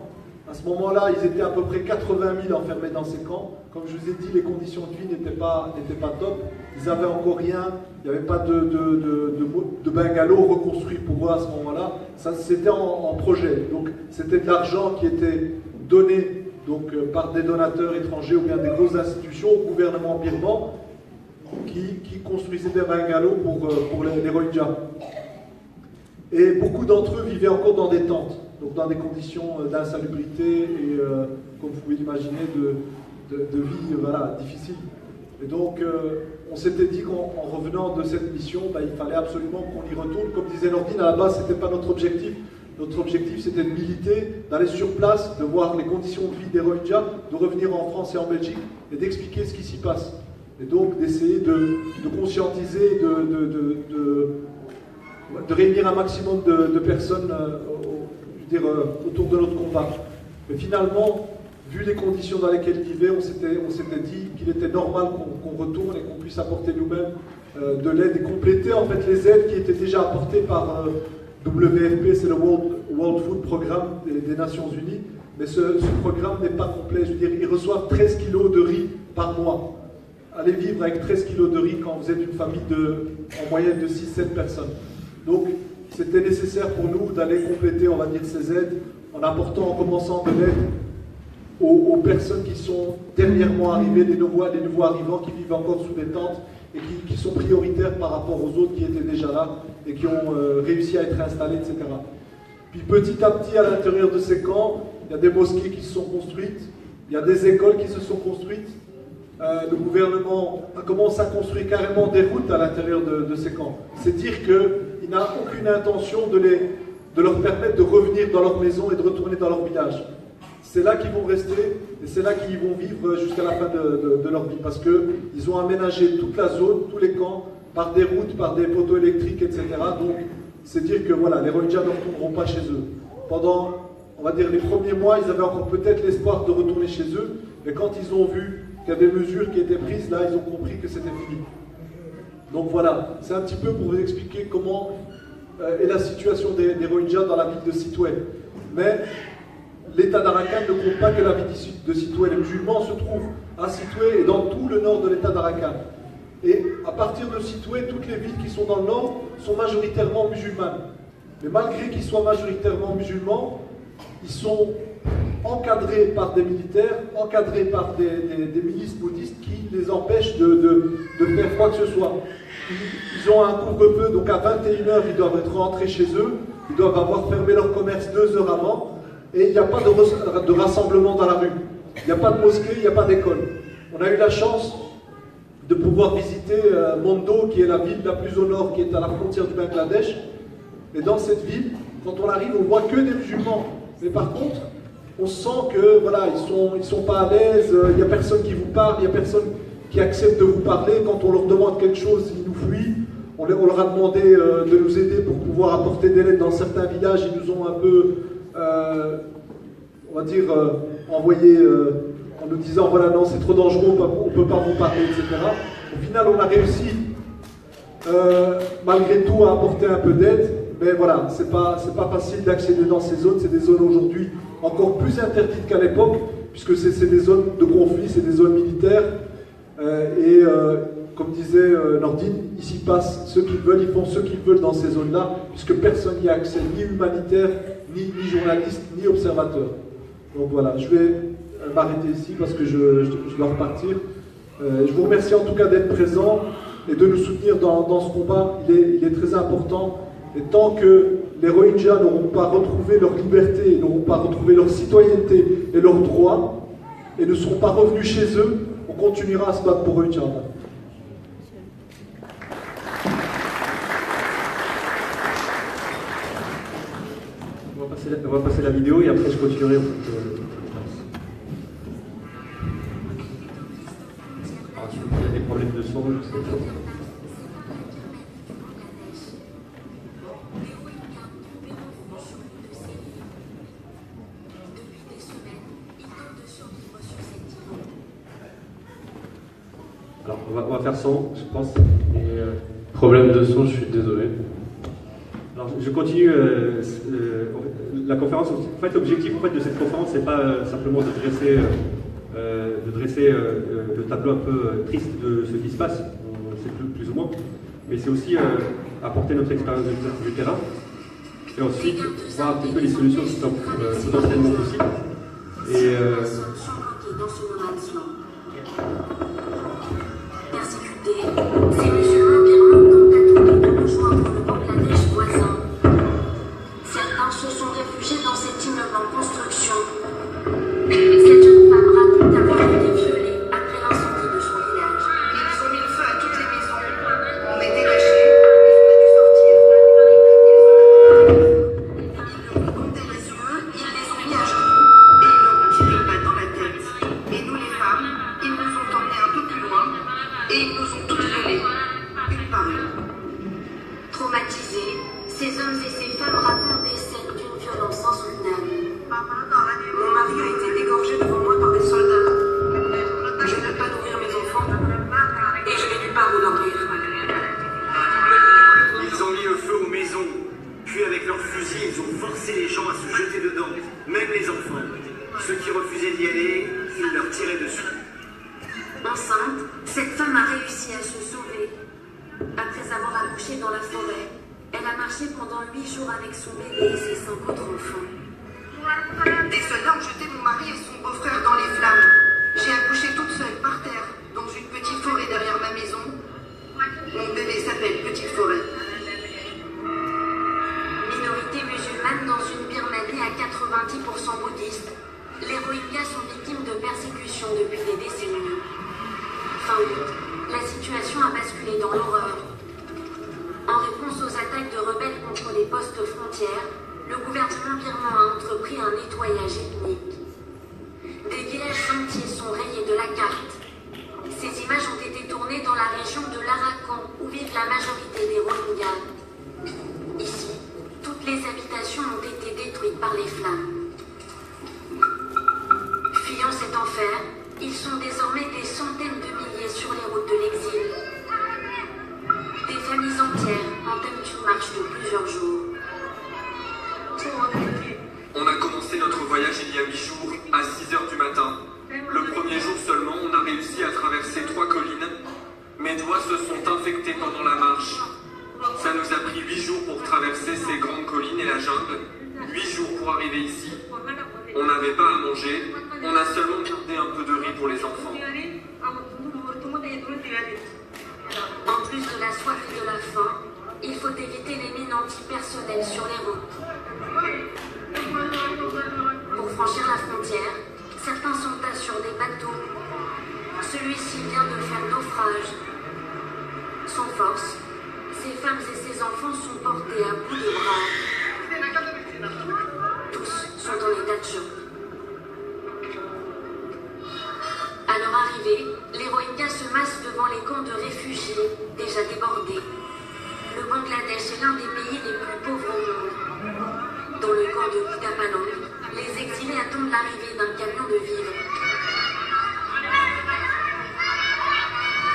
À ce moment-là, ils étaient à peu près 80 000 enfermés dans ces camps. Comme je vous ai dit, les conditions de vie n'étaient pas top. Ils n'avaient encore rien, il n'y avait pas de bungalow reconstruit pour eux à ce moment-là. Ça, c'était en projet. Donc c'était de l'argent qui était donné par des donateurs étrangers ou bien des grosses institutions au gouvernement birman qui construisaient des bungalows pour les Rohingyas. Et beaucoup d'entre eux vivaient encore dans des tentes, donc dans des conditions d'insalubrité et, comme vous pouvez l'imaginer, de vie difficile. Et donc, on s'était dit qu'en revenant de cette mission, il fallait absolument qu'on y retourne. Comme disait Nordine, à la base, ce n'était pas notre objectif. Notre objectif, c'était de militer, d'aller sur place, de voir les conditions de vie des Rohingyas, de revenir en France et en Belgique et d'expliquer ce qui s'y passe. Et donc, d'essayer de conscientiser, de réunir un maximum de personnes autour de notre combat. Mais finalement, vu les conditions dans lesquelles ils vivaient, on s'était dit qu'il était normal qu'on retourne et qu'on puisse apporter nous-mêmes de l'aide et compléter en fait les aides qui étaient déjà apportées par WFP, c'est le World Food Programme des Nations Unies. Mais ce programme n'est pas complet. Je veux dire, ils reçoivent 13 kilos de riz par mois. Allez vivre avec 13 kilos de riz quand vous êtes une famille en moyenne de 6-7 personnes. Donc, c'était nécessaire pour nous d'aller compléter, on va dire, ces aides en commençant de l'aide aux personnes qui sont dernièrement arrivées, les nouveaux arrivants qui vivent encore sous des tentes et qui sont prioritaires par rapport aux autres qui étaient déjà là et qui ont réussi à être installés, etc. Puis petit à petit, à l'intérieur de ces camps, il y a des mosquées qui se sont construites, il y a des écoles qui se sont construites. Le gouvernement a commencé à construire carrément des routes à l'intérieur de ces camps. C'est dire qu'il n'a aucune intention de leur permettre de revenir dans leur maison et de retourner dans leur village. C'est là qu'ils vont rester et c'est là qu'ils vont vivre jusqu'à la fin de leur vie parce qu'ils ont aménagé toute la zone, tous les camps, par des routes, par des poteaux électriques, etc. Donc, c'est dire que voilà, les Rohingyas ne retourneront pas chez eux. Pendant, on va dire, les premiers mois, ils avaient encore peut-être l'espoir de retourner chez eux, mais quand ils ont vu qu'il y a des mesures qui étaient prises, là, ils ont compris que c'était fini. Donc voilà, c'est un petit peu pour vous expliquer comment est la situation des Rohingyas dans la ville de Sittwe. Mais l'État d'Arakan ne compte pas que la ville de Sittwe. Les musulmans se trouvent à Sittwe et dans tout le nord de l'État d'Arakan. Et à partir de Sittwe, toutes les villes qui sont dans le nord sont majoritairement musulmanes. Mais malgré qu'ils soient majoritairement musulmans, ils sont encadrés par des militaires, encadrés par des milices bouddhistes qui les empêchent de faire quoi que ce soit. Ils ont un couvre-feu, donc à 21h, ils doivent être rentrés chez eux, ils doivent avoir fermé leur commerce 2 heures avant, et il n'y a pas de rassemblement dans la rue. Il n'y a pas de mosquée, il n'y a pas d'école. On a eu la chance de pouvoir visiter Mondo, qui est la ville la plus au nord, qui est à la frontière du Bangladesh. Et dans cette ville, quand on arrive, on voit que des musulmans. Mais par contre, on sent que voilà, ils sont pas à l'aise, il n'y a personne qui vous parle, il n'y a personne qui accepte de vous parler. Quand on leur demande quelque chose, ils nous fuient. On leur a demandé de nous aider pour pouvoir apporter des lettres dans certains villages. Ils nous ont un peu, on va dire, envoyé en nous disant voilà, non, c'est trop dangereux, on ne peut pas vous parler, etc. Au final, on a réussi, malgré tout, à apporter un peu d'aide. Mais voilà, c'est pas facile d'accéder dans ces zones. C'est des zones aujourd'hui encore plus interdites qu'à l'époque, puisque c'est des zones de conflit, c'est des zones militaires. Comme disait Nordine, ils s'y passent ce qu'ils veulent, ils font ce qu'ils veulent dans ces zones-là, puisque personne n'y a accès, ni humanitaire, ni journaliste, ni observateur. Donc voilà, je vais m'arrêter ici parce que je dois repartir. Je vous remercie en tout cas d'être présent. et de nous soutenir dans ce combat. Il est très important. Et tant que les Rohingyas n'auront pas retrouvé leur liberté, n'auront pas retrouvé leur citoyenneté et leurs droits, et ne seront pas revenus chez eux, on continuera à se battre pour eux, Inch'Allah. On va passer la vidéo et après je continuerai. Alors, il y a des problèmes de son, je sais pas. Alors, on va faire sans, je pense. Problème de son, je suis désolé. Alors, je continue la conférence. En fait, l'objectif de cette conférence, c'est pas simplement de dresser le tableau un peu triste de ce qui se passe, c'est plus ou moins, mais c'est aussi apporter notre expérience du terrain et ensuite voir un petit peu les solutions qui sont potentiellement possibles. Et ces musulmans birmans tentent de rejoindre le Bangladesh voisin. Certains se sont réfugiés dans cet immeuble en construction. Cette jeune femme raconte avoir été violée après l'incendie de son village. Ils ont mis le feu à toutes les maisons. On était cachés, ils ont dû sortir. Ils leur ont compté les yeux, ils les ont mis à genoux et ils leur ont tiré une balle dans la tête. Et nous les femmes, ils nous ont emmenés un peu plus loin et ils nous ont toutes violées, une par une. Traumatisés, ces hommes et ces femmes racontent des scènes d'une violence insoutenable. Mon mari a été dégorgé devant moi par des soldats. Je ne peux pas nourrir mes enfants et je n'ai nulle part où dormir. Ils ont mis le feu aux maisons, puis avec leurs fusils, ils ont forcé les gens à se jeter dedans, même les enfants. Ceux qui refusaient d'y aller, ils leur tiraient dessus. Enceinte, cette femme a réussi à se sauver. Après avoir accouché dans la forêt, elle a marché pendant 8 jours avec son bébé et ses 5 autres enfants. Des soldats ont jeté mon mari et son beau-frère dans les flammes. J'ai accouché toute seule par terre, dans une petite forêt derrière ma maison. Mon bébé s'appelle Petite Forêt. Minorité musulmane dans une Birmanie à 90% bouddhiste, les Rohingyas sont victimes de persécutions depuis des décennies. Fin août, la situation a basculé dans l'horreur. En réponse aux attaques de rebelles contre les postes frontières, le gouvernement birman a entrepris un nettoyage ethnique. Des villages entiers sont rayés de la carte. Ces images ont été tournées dans la région de l'Arakan, où vivent la majorité des Rohingyas. Ici, toutes les habitations ont été détruites par les flammes. Fuyant cet enfer, ils sont désormais des centaines de milliers sur les routes de l'exil. Des familles entières entament une marche de plusieurs jours. On a commencé notre voyage il y a 8 jours, à 6 h du matin. Le premier jour seulement, on a réussi à traverser 3 collines. Mes doigts se sont infectés pendant la marche. Ça nous a pris 8 jours pour traverser ces grandes collines et la jungle. 8 jours pour arriver ici. On n'avait pas à manger, on a seulement gardé un peu de riz pour les enfants. En plus de la soif et de la faim, il faut éviter les mines antipersonnelles sur les routes. Pour franchir la frontière, certains s'entassent sur des bateaux. Celui-ci vient de faire naufrage. Sans force, ces femmes et ces enfants sont portés à bout de bras. Tous sont en état de choc. À leur arrivée, les Rohingyas se massent devant les camps de réfugiés, déjà débordés. Le Bangladesh est l'un des pays les plus pauvres au monde. Dans le camp de Kutapalang, les exilés attendent l'arrivée d'un camion de vivres.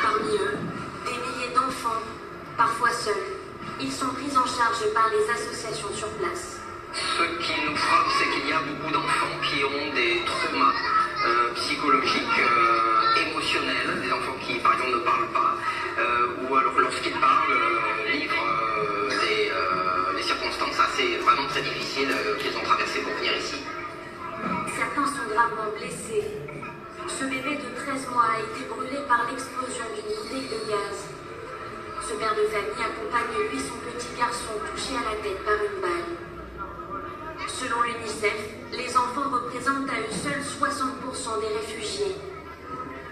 Parmi eux, des milliers d'enfants, parfois seuls. Ils sont pris en charge par les associations sur place. Ce qui nous frappe, c'est qu'il y a beaucoup d'enfants qui ont des traumas psychologiques, émotionnels, des enfants qui, par exemple, ne parlent pas, ou alors lorsqu'ils parlent, livrent des circonstances assez vraiment très difficiles qu'ils ont traversées pour venir ici. Certains sont gravement blessés. Ce bébé de 13 mois a été brûlé par l'explosion d'une bouteille de gaz. Ce père de famille accompagne lui son petit garçon touché à la tête par une balle. Selon l'UNICEF, les enfants représentent à eux seuls 60% des réfugiés.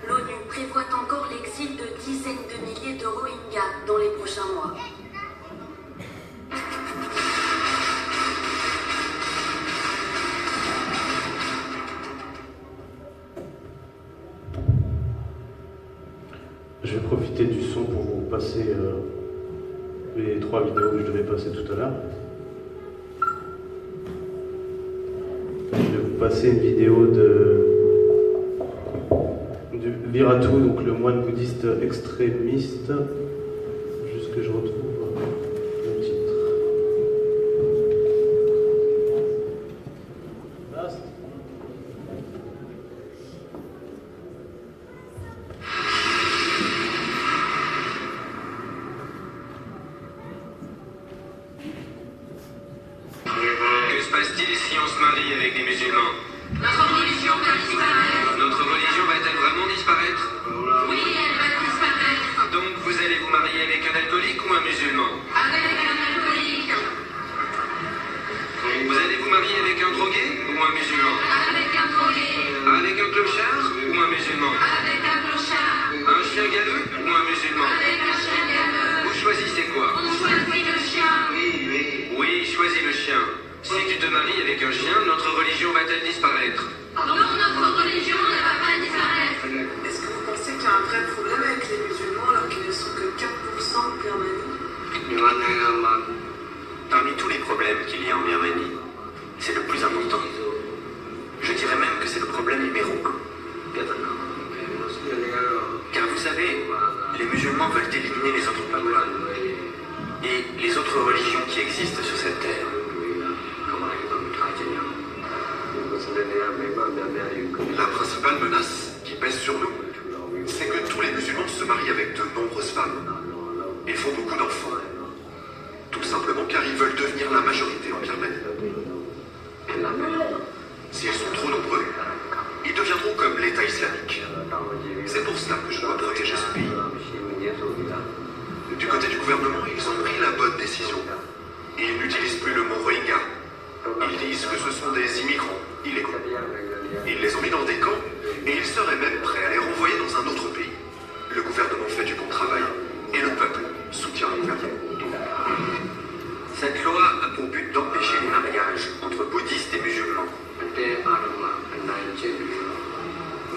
L'ONU prévoit encore l'exil de dizaines de milliers de Rohingyas dans les prochains mois. Je vais profiter du son pour vous passer les 3 vidéos que je devais passer tout à l'heure. Je vais vous passer une vidéo de Viratu, donc le moine bouddhiste extrémiste. Juste que je retrouve le titre. Que se passe-t-il si on se marie avec des musulmans? Notre religion va disparaître. Notre religion va-t-elle vraiment disparaître? Oui, elle va disparaître. Donc vous allez vous marier avec un alcoolique ou un musulman? Avec un alcoolique. Vous allez vous marier avec un drogué ou un musulman? Avec un drogué. Avec un clochard ou un musulman? Avec un clochard. Un chien galeux ou un musulman? Avec un chien galeux. Vous choisissez quoi? On choisit le chien. Oui, choisis le chien. Si tu te maries avec un chien, notre religion va-t-elle disparaître? Non, notre religion ne va pas disparaître. Est-ce que vous pensez qu'il y a un vrai problème avec les musulmans alors qu'ils ne sont que 4% en Birmanie? Parmi tous les problèmes qu'il y a en Birmanie, c'est le plus important. Je dirais même que c'est le problème numéro 1. Car vous savez, les musulmans veulent éliminer les autres peuples et les autres religions qui existent sur cette terre. La principale menace qui pèse sur nous, c'est que tous les musulmans se marient avec de nombreuses femmes et font beaucoup d'enfants. Tout simplement car ils veulent devenir la majorité en Birmanie. S'ils sont trop nombreux, ils deviendront comme l'État islamique. C'est pour cela que je dois protéger ce pays. Du côté du gouvernement, ils ont pris la bonne décision. Ils n'utilisent plus le mot Rohingya. Ils disent que ce sont des immigrants illégaux. Ils les ont mis dans des camps et ils seraient même prêts à les renvoyer dans un autre pays. Le gouvernement fait du bon travail et le peuple soutient le gouvernement. Cette loi a pour but d'empêcher les mariages entre bouddhistes et musulmans.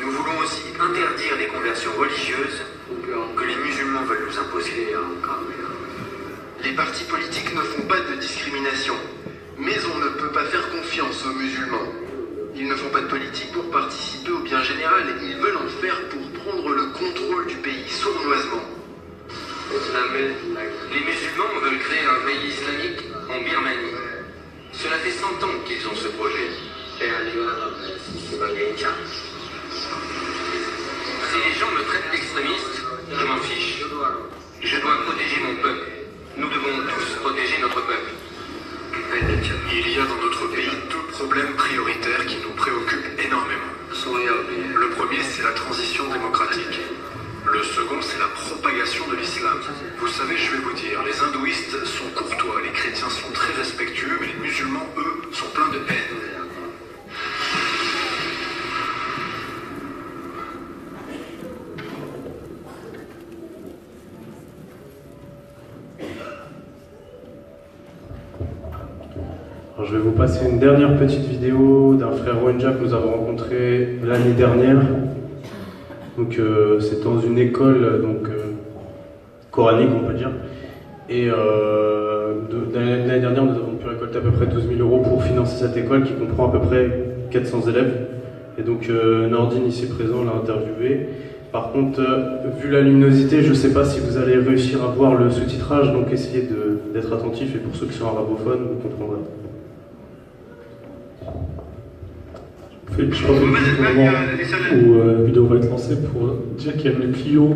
Nous voulons aussi interdire les conversions religieuses que les musulmans veulent nous imposer. Les partis politiques ne font pas de discrimination, mais on ne peut pas faire confiance aux musulmans. Ils ne font pas de politique pour participer au bien général, ils veulent en faire pour prendre le contrôle du pays sournoisement. Les musulmans veulent créer un pays islamique en Birmanie. Cela fait 100 ans qu'ils ont ce projet. Si les gens me traitent d'extrémiste, je m'en fiche. Je dois protéger mon peuple. Nous devons tous protéger notre peuple. Il y a dans notre pays 2 problèmes prioritaires qui nous préoccupent énormément. Le premier, c'est la transition démocratique. Le second, c'est la propagation de l'islam. Vous savez, je vais vous dire, les hindouistes sont courtois, les chrétiens sont très respectueux, mais les musulmans, eux, sont pleins de haine. Alors, je vais vous passer une dernière petite vidéo d'un frère Rohingya que nous avons rencontré l'année dernière. Donc c'est dans une école coranique, on peut dire. Et l'année dernière, nous avons pu récolter à peu près 12 000 € pour financer cette école qui comprend à peu près 400 élèves. Et donc Nordine, ici présent, l'a interviewé. Par contre, vu la luminosité, je ne sais pas si vous allez réussir à voir le sous-titrage, donc essayez d'être attentif, et pour ceux qui sont arabophones, vous comprendrez. Je pense que c'est le moment où la vidéo va être lancée pour dire qu'il y a une Clio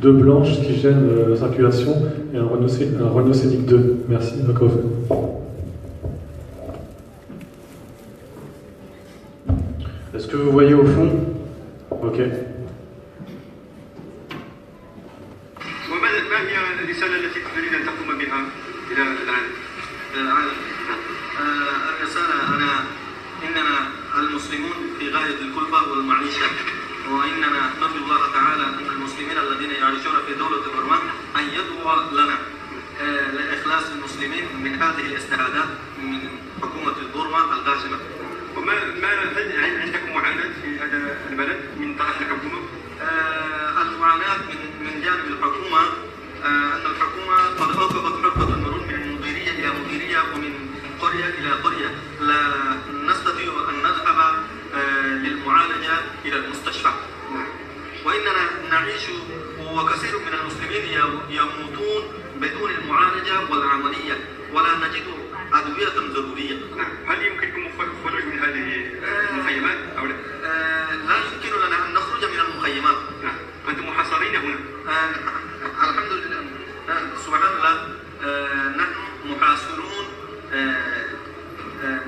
2 blanche qui gêne la circulation et un Renault Scénic 2. Merci, Makov. Est-ce que vous voyez au fond? Ok. الرسالة التي تريد أن تقوم بها إلى العالم؟ الرسالة إننا المسلمون في غاية الكلفة والمعيشة، وإننا نرجو الله تعالى أن المسلمين الذين يعيشون في دولة بورما أن يدعو لنا لإخلاص المسلمين من هذه الاستعداد من حكومة بورما الغاشمة. هل عندكم معاناة في هذا البلد من طرف الحكومة؟ المعاناة من جانب الحكومة أن الحكومة قد أوقفت حركة المرور من مديرية إلى مديرية ومن قرية إلى قرية، لا نستطيع أن نذهب للمعالجة إلى المستشفى، وإننا نعيش وكثير من المسلمين يموتون بدون المعالجة والعملية ولا نجد أدوية ضرورية. هل يمكنكم الخروج من هذه المخيمات أو لا؟ لا يمكن لنا أن نخرج من المخيمات. أنتم محاصرين هنا؟ الحمد لله، سبحان الله، نحن محاصرون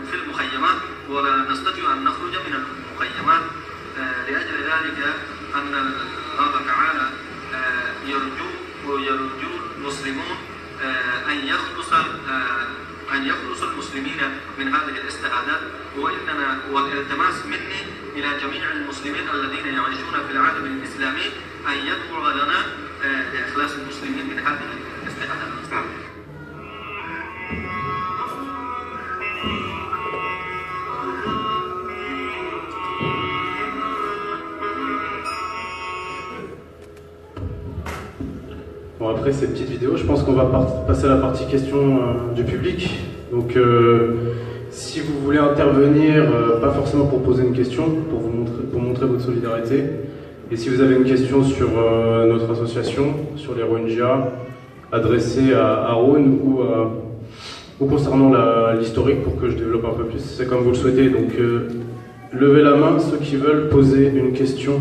في المخيمات ولا نستطيع أن نخرج من المخيمات. لأجل ذلك أن الله تعالى يرجو المسلمون أن يخلص المسلمين من هذه الاستعداد، والالتماس مني إلى جميع المسلمين الذين يعيشون في العالم الإسلامي أن يدعوا لنا لإخلاص المسلمين من هذه الاستعداد. Bon, après cette petite vidéo, je pense qu'on va passer à la partie questions du public. Donc si vous voulez intervenir, pas forcément pour poser une question, pour montrer votre solidarité, et si vous avez une question sur notre association, sur les Rohingyas, adressée à Aaron ou concernant l'historique pour que je développe un peu plus, c'est comme vous le souhaitez. Donc levez la main ceux qui veulent poser une question.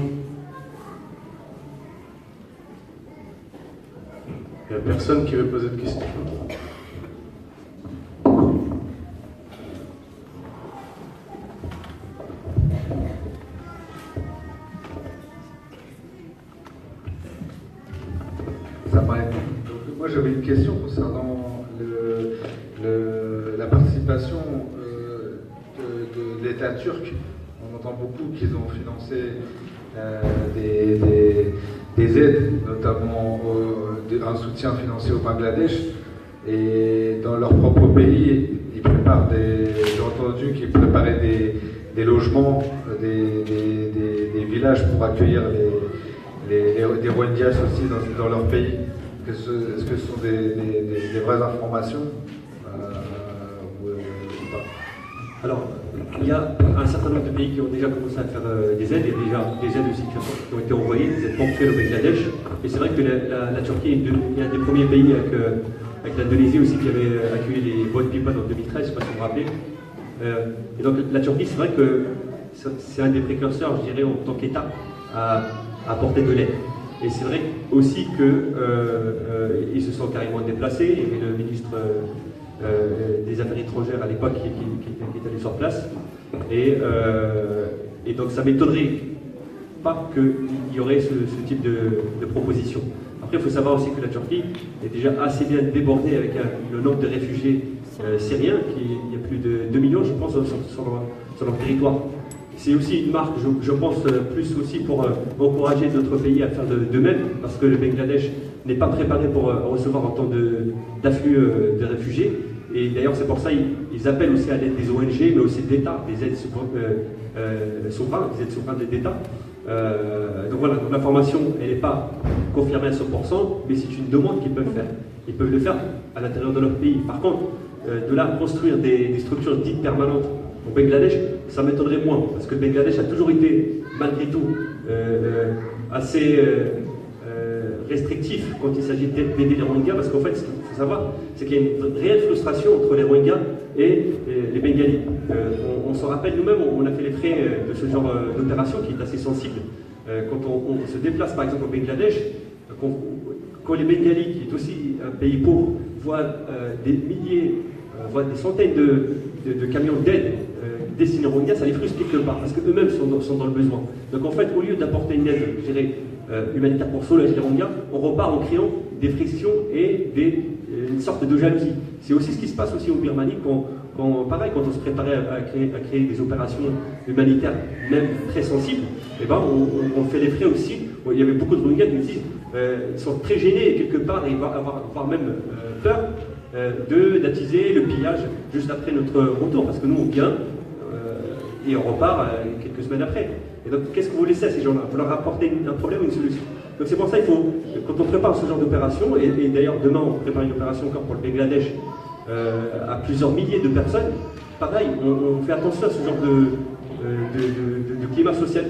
Il n'y a personne qui veut poser de questions. Ça paraît. Donc, moi j'avais une question concernant la participation de l'État turc. On entend beaucoup qu'ils ont financé des aides, notamment un soutien financier au Bangladesh, et dans leur propre pays, ils préparent j'ai entendu qu'ils préparaient des logements, des villages pour accueillir des Rohingyas aussi dans leur pays. Est-ce que ce sont des vraies informations ou pas? Alors, il y a un certain nombre de pays qui ont déjà commencé à faire des aides, et déjà des aides aussi qui ont été envoyées, des aides ponctuelles au Bangladesh. Et c'est vrai que la Turquie est un des premiers pays avec l'Indonésie aussi qui avait accueilli les Boat People en 2013, je ne sais pas si vous vous rappelez. Et donc la Turquie, c'est vrai que c'est un des précurseurs, je dirais, en tant qu'État, à apporter de l'aide. Et c'est vrai aussi qu'ils se sont carrément déplacés. Il y avait le ministre des Affaires étrangères à l'époque qui est allé sur place. Et donc ça ne m'étonnerait pas qu'il y aurait ce type de proposition. Après, il faut savoir aussi que la Turquie est déjà assez bien débordée avec le nombre de réfugiés syriens. Il y a plus de 2 millions, je pense, sur leur territoire. C'est aussi une marque, je pense, plus aussi pour encourager d'autres pays à faire de même, parce que le Bangladesh n'est pas préparé pour recevoir autant d'afflux de réfugiés. Et d'ailleurs, c'est pour ça qu'ils appellent aussi à l'aide des ONG, mais aussi d'États, des aides souveraines, des aides souveraines d'États. Donc voilà, l'information, elle n'est pas confirmée à 100%, mais c'est une demande qu'ils peuvent faire. Ils peuvent le faire à l'intérieur de leur pays. Par contre, de là construire des structures dites permanentes au Bangladesh, ça m'étonnerait moins, parce que le Bangladesh a toujours été, malgré tout, assez restrictif quand il s'agit d'aider les Rohingyas, parce qu'en fait, ce qu'il faut savoir, c'est qu'il y a une réelle frustration entre les Rohingyas et les Bengalis. On s'en rappelle nous-mêmes, on a fait les frais de ce genre d'opération qui est assez sensible. Quand on se déplace par exemple au Bangladesh, quand les Bengalis, qui est aussi un pays pauvre, voient des milliers, voient des centaines de camions d'aide destinée aux Rohingyas, ça les frustre quelque part, parce qu'eux-mêmes sont dans le besoin. Donc en fait, au lieu d'apporter une aide, je dirais, humanitaire pour soulager les Rohingyas, on repart en créant des frictions et une sorte de jalousie. C'est aussi ce qui se passe aussi au Birmanie quand on se préparait à créer des opérations humanitaires, même très sensibles, et ben on fait les frais aussi. Il y avait beaucoup de Rohingyas qui nous disent ils sont très gênés quelque part et voire même peur d'attiser le pillage juste après notre retour, parce que nous on vient et on repart quelques semaines après. Et donc qu'est-ce que vous laissez à ces gens-là? Vous leur apporter un problème ou une solution. Donc c'est pour ça qu'il faut, quand on prépare ce genre d'opération, et d'ailleurs demain on prépare une opération encore pour le Bangladesh à plusieurs milliers de personnes, pareil, on fait attention à ce genre de climat social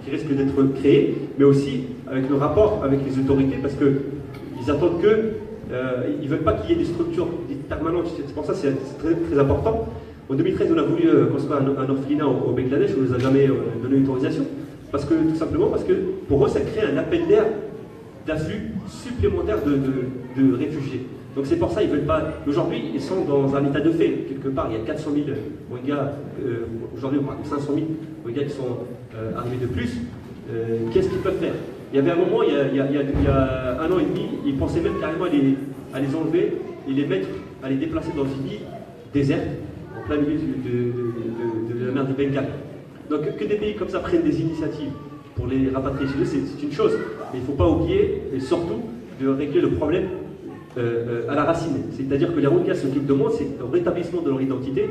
qui risque d'être créé, mais aussi avec nos rapports avec les autorités, parce qu'ils attendent ils ne veulent pas qu'il y ait des structures permanentes. C'est pour ça que c'est très, très important. En 2013, on a voulu construire un orphelinat au Bangladesh, on ne nous a jamais donné une autorisation, tout simplement parce que pour eux, ça crée un appel d'air d'afflux supplémentaire de réfugiés. Donc c'est pour ça qu'ils ne veulent pas. Aujourd'hui, ils sont dans un état de fait. Quelque part, il y a 400 000 Rohingyas. Aujourd'hui, on parle de 500 000 Rohingyas qui sont arrivés de plus. Qu'est-ce qu'ils peuvent faire? Il y avait un moment, il y a 1 an et demi, ils pensaient même carrément à les enlever et à les déplacer dans une île déserte, en plein milieu de la mer du Bengale. Donc que des pays comme ça prennent des initiatives pour les rapatrier chez eux, c'est une chose. Mais il ne faut pas oublier, et surtout, de régler le problème à la racine. C'est-à-dire que les Rohingyas, ce qu'ils demandent, c'est le rétablissement de leur identité,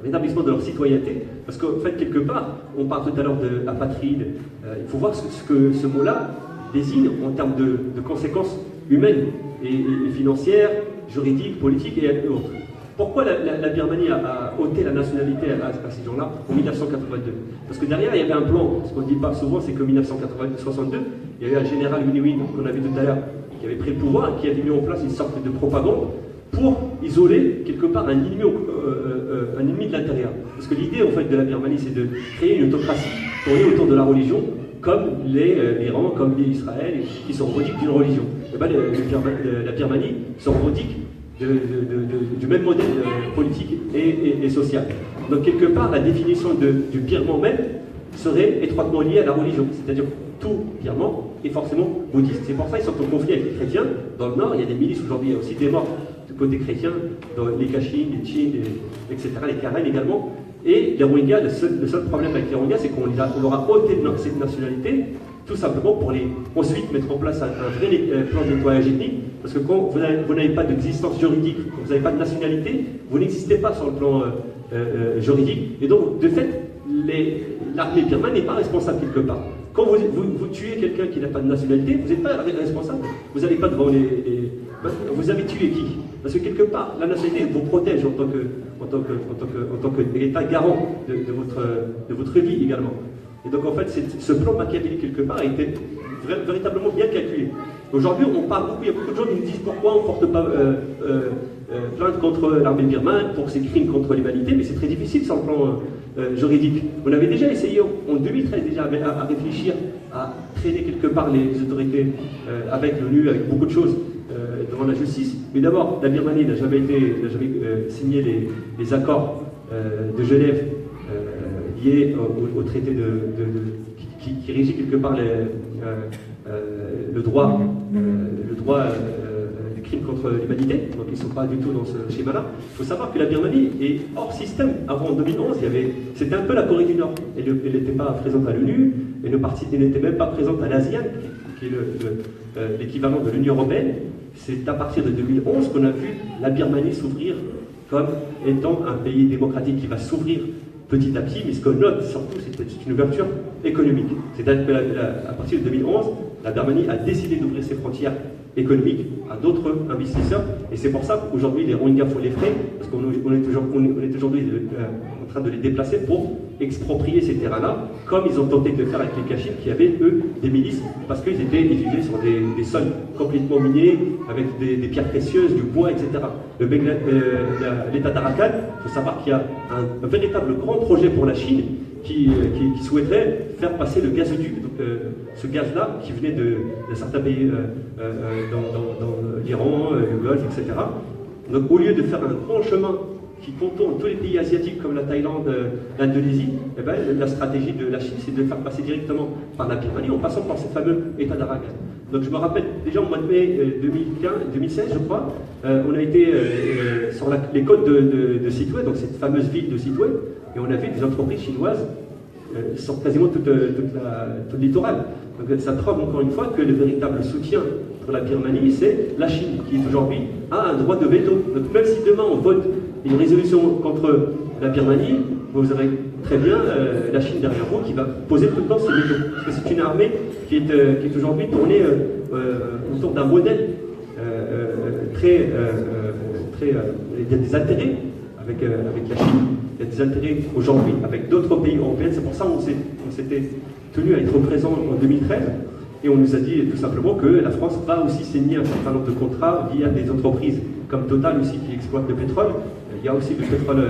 le rétablissement de leur citoyenneté. Parce qu'en fait, quelque part, on parle tout à l'heure d'apatride. Il faut voir ce que ce mot-là désigne en termes de conséquences humaines et financières, juridiques, politiques et autres. Pourquoi la Birmanie a ôté la nationalité à ces gens-là en 1982? Parce que derrière, il y avait un plan. Ce qu'on ne dit pas souvent, c'est qu'en 1962, il y a eu un général Win Win, qu'on a vu tout à l'heure, qui avait pris le pouvoir et qui avait mis en place une sorte de propagande pour isoler quelque part un ennemi de l'intérieur. Parce que l'idée en fait de la Birmanie, c'est de créer une autocratie tournée autour de la religion, comme l'Iran, comme l'Israël, qui sont revendiquent d'une religion. Et ben, la Birmanie se revendique du même modèle politique et social. Donc quelque part, la définition du birman même serait étroitement liée à la religion, c'est-à-dire tout birman est forcément bouddhiste. C'est pour ça qu'ils sont en conflit avec les chrétiens. Dans le nord, il y a des milices aujourd'hui, il y a aussi des morts du côté chrétien, dans les Kachin, les Chin, etc., les Karen également. Et les Rohingyas, le seul problème avec les Rohingyas, c'est qu'on leur a ôté cette nationalité, tout simplement pour ensuite mettre en place un vrai plan de nettoyage ethnique, parce que quand vous n'avez pas d'existence juridique, quand vous n'avez pas de nationalité, vous n'existez pas sur le plan juridique, et donc de fait, l'armée birmane n'est pas responsable quelque part. Quand vous tuez quelqu'un qui n'a pas de nationalité, vous n'êtes pas responsable, vous n'allez pas devant vous avez tué qui? Parce que quelque part, la nationalité vous protège en tant qu'État garant de votre vie également. Et donc en fait, ce plan machiavélique quelque part a été véritablement bien calculé. Aujourd'hui, on parle beaucoup, il y a beaucoup de gens qui nous disent pourquoi on ne porte pas plainte contre l'armée birmane pour ses crimes contre l'humanité, mais c'est très difficile sur le plan juridique. On avait déjà essayé en 2013 déjà à réfléchir, à traîner quelque part les autorités avec l'ONU, avec beaucoup de choses devant la justice. Mais d'abord, la Birmanie n'a jamais signé les accords de Genève liés au traité qui régit quelque part le droit du crime contre l'humanité. Donc ils ne sont pas du tout dans ce schéma-là. Il faut savoir que la Birmanie est hors système. Avant, en 2011, c'était un peu la Corée du Nord. Elle n'était pas présente à l'ONU, elle n'était même pas présente à l'ASEAN, qui est l'équivalent de l'Union européenne. C'est à partir de 2011 qu'on a vu la Birmanie s'ouvrir comme étant un pays démocratique qui va s'ouvrir petit à petit, mais ce qu'on note surtout, c'est une ouverture économique. C'est-à-dire qu'à partir de 2011, la Birmanie a décidé d'ouvrir ses frontières économiques à d'autres investisseurs, et c'est pour ça qu'aujourd'hui les Rohingyas font les frais, parce qu'on est aujourd'hui en train de les déplacer pour exproprier ces terrains-là, comme ils ont tenté de le faire avec les Kachin, qui avaient eux des milices, parce qu'ils vivaient sur des sols complètement minés, avec des pierres précieuses, du bois, etc. L'État d'Arakan, il faut savoir qu'il y a un véritable grand projet pour la Chine qui souhaiterait faire passer le gazoduc, donc ce gaz-là qui venait de certains pays dans l'Iran, le Golfe, etc. Donc au lieu de faire un grand chemin qui contournent tous les pays asiatiques comme la Thaïlande, l'Indonésie, eh ben, la stratégie de la Chine, c'est de faire passer directement par la Birmanie en passant par ces fameux États d'Arakan. Donc je me rappelle, déjà au mois de mai 2016, je crois, on a été sur les côtes de Sittwe, donc cette fameuse ville de Sittwe, et on a vu des entreprises chinoises sur quasiment tout le littoral. Donc ça preuve encore une fois que le véritable soutien pour la Birmanie, c'est la Chine, qui aujourd'hui a un droit de veto. Donc même si demain on vote une résolution contre la Birmanie, vous aurez très bien la Chine derrière vous qui va poser tout le temps ce veto. Parce que c'est une armée qui est aujourd'hui tournée autour d'un modèle il y a des intérêts avec la Chine, il y a des intérêts aujourd'hui avec d'autres pays européens. C'est pour ça qu'on s'était tenu à être présent en 2013 et on nous a dit tout simplement que la France va aussi signer un certain nombre de contrats via des entreprises comme Total aussi qui exploitent le pétrole. Il y a aussi du pétrole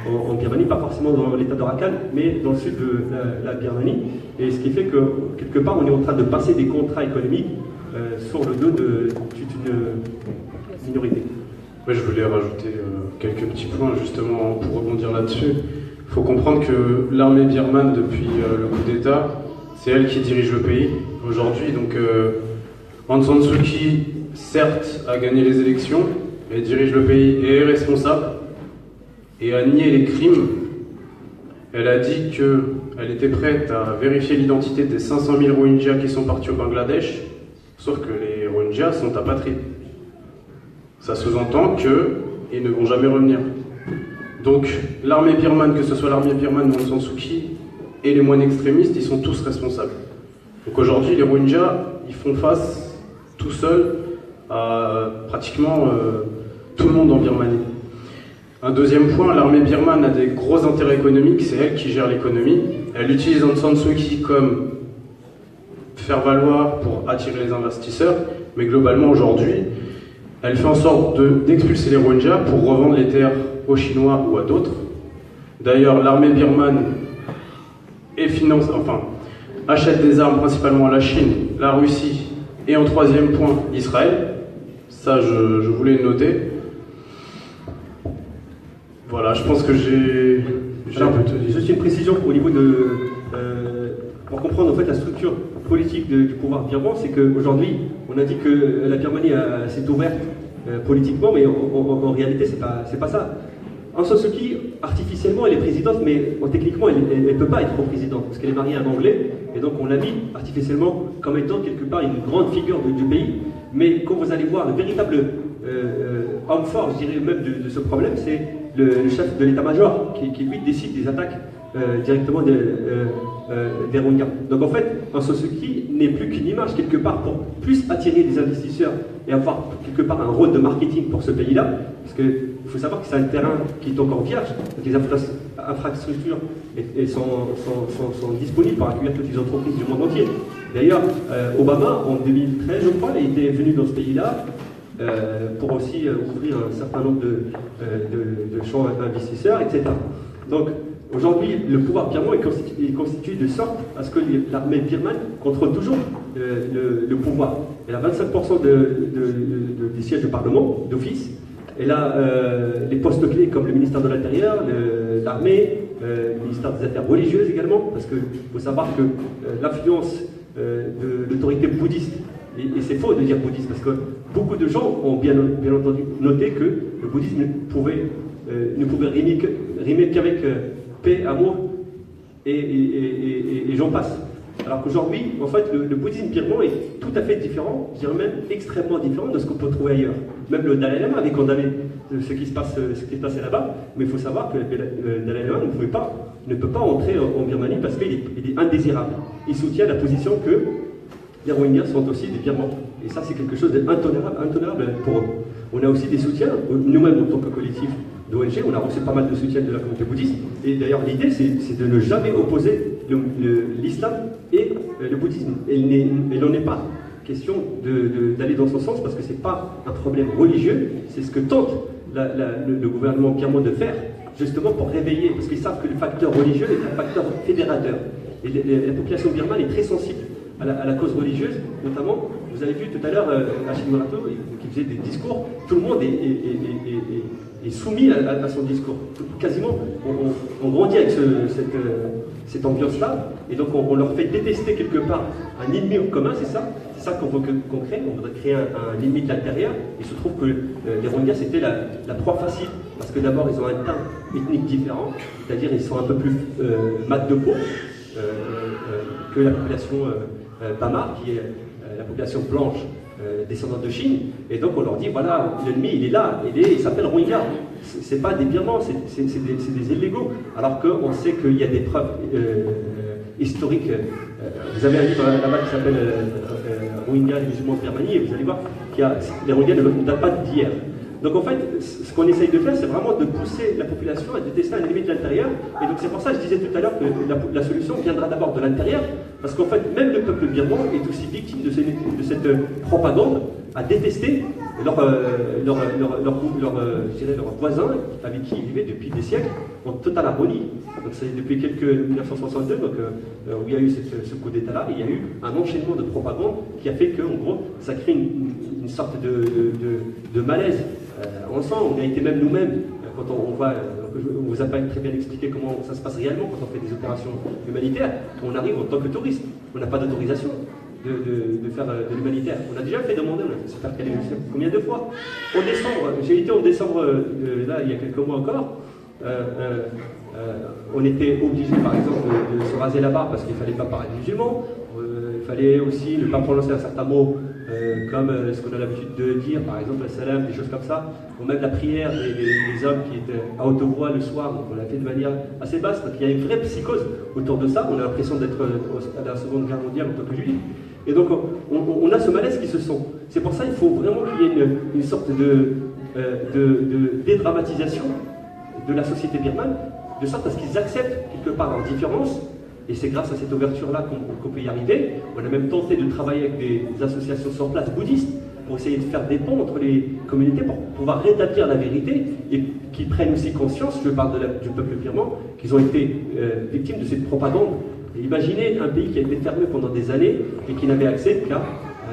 en Birmanie, pas forcément dans l'état d'Arakan, mais dans le sud de la Birmanie. Et ce qui fait que, quelque part, on est en train de passer des contrats économiques sur le dos d'une minorité. Ouais, je voulais rajouter quelques petits points justement pour rebondir là-dessus. Il faut comprendre que l'armée birmane, depuis le coup d'État, c'est elle qui dirige le pays aujourd'hui. Donc Aung San Suu Kyi, certes, a gagné les élections, elle dirige le pays et est responsable, et a nié les crimes. Elle a dit qu'elle était prête à vérifier l'identité des 500 000 Rohingyas qui sont partis au Bangladesh, sauf que les Rohingyas sont apatrides. Ça sous-entend qu'ils ne vont jamais revenir. Donc l'armée birmane, que ce soit l'armée birmane ou Aung San Suu Kyi, et les moines extrémistes, ils sont tous responsables. Donc aujourd'hui, les Rohingyas, ils font face tout seuls à pratiquement tout le monde en Birmanie. Un deuxième point, l'armée birmane a des gros intérêts économiques, c'est elle qui gère l'économie. Elle utilise Aung San Suu Kyi comme faire valoir pour attirer les investisseurs, mais globalement aujourd'hui, elle fait en sorte d'expulser les Rohingyas pour revendre les terres aux Chinois ou à d'autres. D'ailleurs, l'armée birmane achète des armes principalement à la Chine, la Russie et en troisième point, Israël. Ça, je voulais le noter. Voilà, je pense que j'ai Juste une précision au niveau pour comprendre en fait la structure politique du pouvoir birman, c'est qu'aujourd'hui, on a dit que la Birmanie s'est ouverte politiquement, mais en réalité, c'est pas ça. Aung San Suu Kyi, artificiellement, elle est présidente, mais techniquement, elle ne peut pas être présidente, parce qu'elle est mariée à un Anglais, et donc on l'a mis artificiellement comme étant quelque part une grande figure du pays. Mais quand vous allez voir le véritable homme fort, je dirais même de ce problème, c'est le chef de l'état-major qui lui décide des attaques directement des Rohingyas. Donc en fait, Aung San Suu Kyi n'est plus qu'une image quelque part pour plus attirer des investisseurs et avoir quelque part un rôle de marketing pour ce pays-là, parce qu'il faut savoir que c'est un terrain qui est encore vierge, donc les infrastructures sont disponibles pour accueillir toutes les entreprises du monde entier. D'ailleurs, Obama, en 2013, je crois, il était venu dans ce pays-là pour aussi ouvrir un certain nombre de champs d'investisseurs, etc. Donc, aujourd'hui, le pouvoir birman est constitué de sorte à ce que l'armée birmane contrôle toujours le pouvoir. Elle a 25% des sièges de parlement, d'office. Elle a les postes clés comme le ministère de l'Intérieur, l'armée, le ministère des Affaires religieuses également, parce qu'il faut savoir que l'influence de l'autorité bouddhiste, et c'est faux de dire bouddhiste, parce que beaucoup de gens ont bien entendu noté que le bouddhisme ne pouvait rimer qu'avec paix, amour et j'en passe. Alors qu'aujourd'hui, en fait, le bouddhisme birman est tout à fait différent, je dirais même extrêmement différent de ce qu'on peut trouver ailleurs. Même le Dalai Lama avait condamné ce qui se passait là-bas, mais il faut savoir que le Dalai Lama ne peut pas entrer en Birmanie parce qu'il est indésirable. Il soutient la position que les Rohingyas sont aussi des Birmans. Et ça, c'est quelque chose d'intolérable pour eux. On a aussi des soutiens, nous-mêmes en tant que collectif d'ONG, on a reçu pas mal de soutien de la communauté bouddhiste. Et d'ailleurs, l'idée, c'est de ne jamais opposer l'islam et le bouddhisme. Il n'en est pas question d'aller dans ce sens parce que ce n'est pas un problème religieux, c'est ce que tente le gouvernement birman de faire, justement pour réveiller, parce qu'ils savent que le facteur religieux est un facteur fédérateur. Et la population birmane est très sensible à la cause religieuse, notamment. Vous avez vu tout à l'heure Achille Mourato qui faisait des discours, tout le monde est soumis à son discours. Quasiment, on grandit avec cette ambiance-là, et donc on leur fait détester quelque part un ennemi commun, c'est ça qu'on veut qu'on crée. On voudrait créer un ennemi de l'intérieur. Il se trouve que les Rohingyas c'était la proie facile, parce que d'abord ils ont un teint ethnique différent, c'est-à-dire ils sont un peu plus mat de peau que la population Bamar, qui est la population blanche descendante de Chine, et donc on leur dit voilà, l'ennemi il est là, il s'appelle Rohingya. C'est pas des Birmans, c'est des illégaux, alors qu'on sait qu'il y a des preuves historiques. Vous avez un livre là-bas qui s'appelle Rohingya, les musulmans de Birmanie, et vous allez voir que les Rohingyas ne datent pas d'hier. Donc en fait, ce qu'on essaye de faire, c'est vraiment de pousser la population à détester un ennemi de l'intérieur. Et donc c'est pour ça que je disais tout à l'heure que la solution viendra d'abord de l'intérieur, parce qu'en fait, même le peuple birman est aussi victime de cette propagande à détester leurs voisins avec qui ils vivaient depuis des siècles en totale harmonie. Donc c'est depuis 1962, donc, où il y a eu ce coup d'État-là, il y a eu un enchaînement de propagande qui a fait qu'en gros, ça crée une sorte de malaise. Ensemble, on a été même nous-mêmes, quand on va, on vous a pas très bien expliqué comment ça se passe réellement quand on fait des opérations humanitaires. On arrive en tant que touriste, on n'a pas d'autorisation de faire de l'humanitaire. On a déjà fait demander, on a fait se faire caler combien de fois. En décembre, j'ai été en décembre, là il y a quelques mois encore, on était obligé par exemple de se raser la barbe parce qu'il ne fallait pas parler de musulmans, il fallait aussi ne pas prononcer un certain mot comme ce qu'on a l'habitude de dire, par exemple le salam, des choses comme ça, ou même la prière des hommes qui étaient à haute voix le soir, donc on l'a fait de manière assez basse, donc il y a une vraie psychose autour de ça, on a l'impression d'être à la Seconde Guerre mondiale en tant que juif, et donc on a ce malaise qui se sent. C'est pour ça qu'il faut vraiment qu'il y ait une sorte de dédramatisation de la société birmane, de sorte à ce qu'ils acceptent quelque part leurs différences. Et c'est grâce à cette ouverture-là qu'on peut y arriver. On a même tenté de travailler avec des associations sur place bouddhistes pour essayer de faire des ponts entre les communautés pour pouvoir rétablir la vérité et qu'ils prennent aussi conscience, je parle du peuple birman, qu'ils ont été victimes de cette propagande. Et imaginez un pays qui a été fermé pendant des années et qui n'avait accès qu'à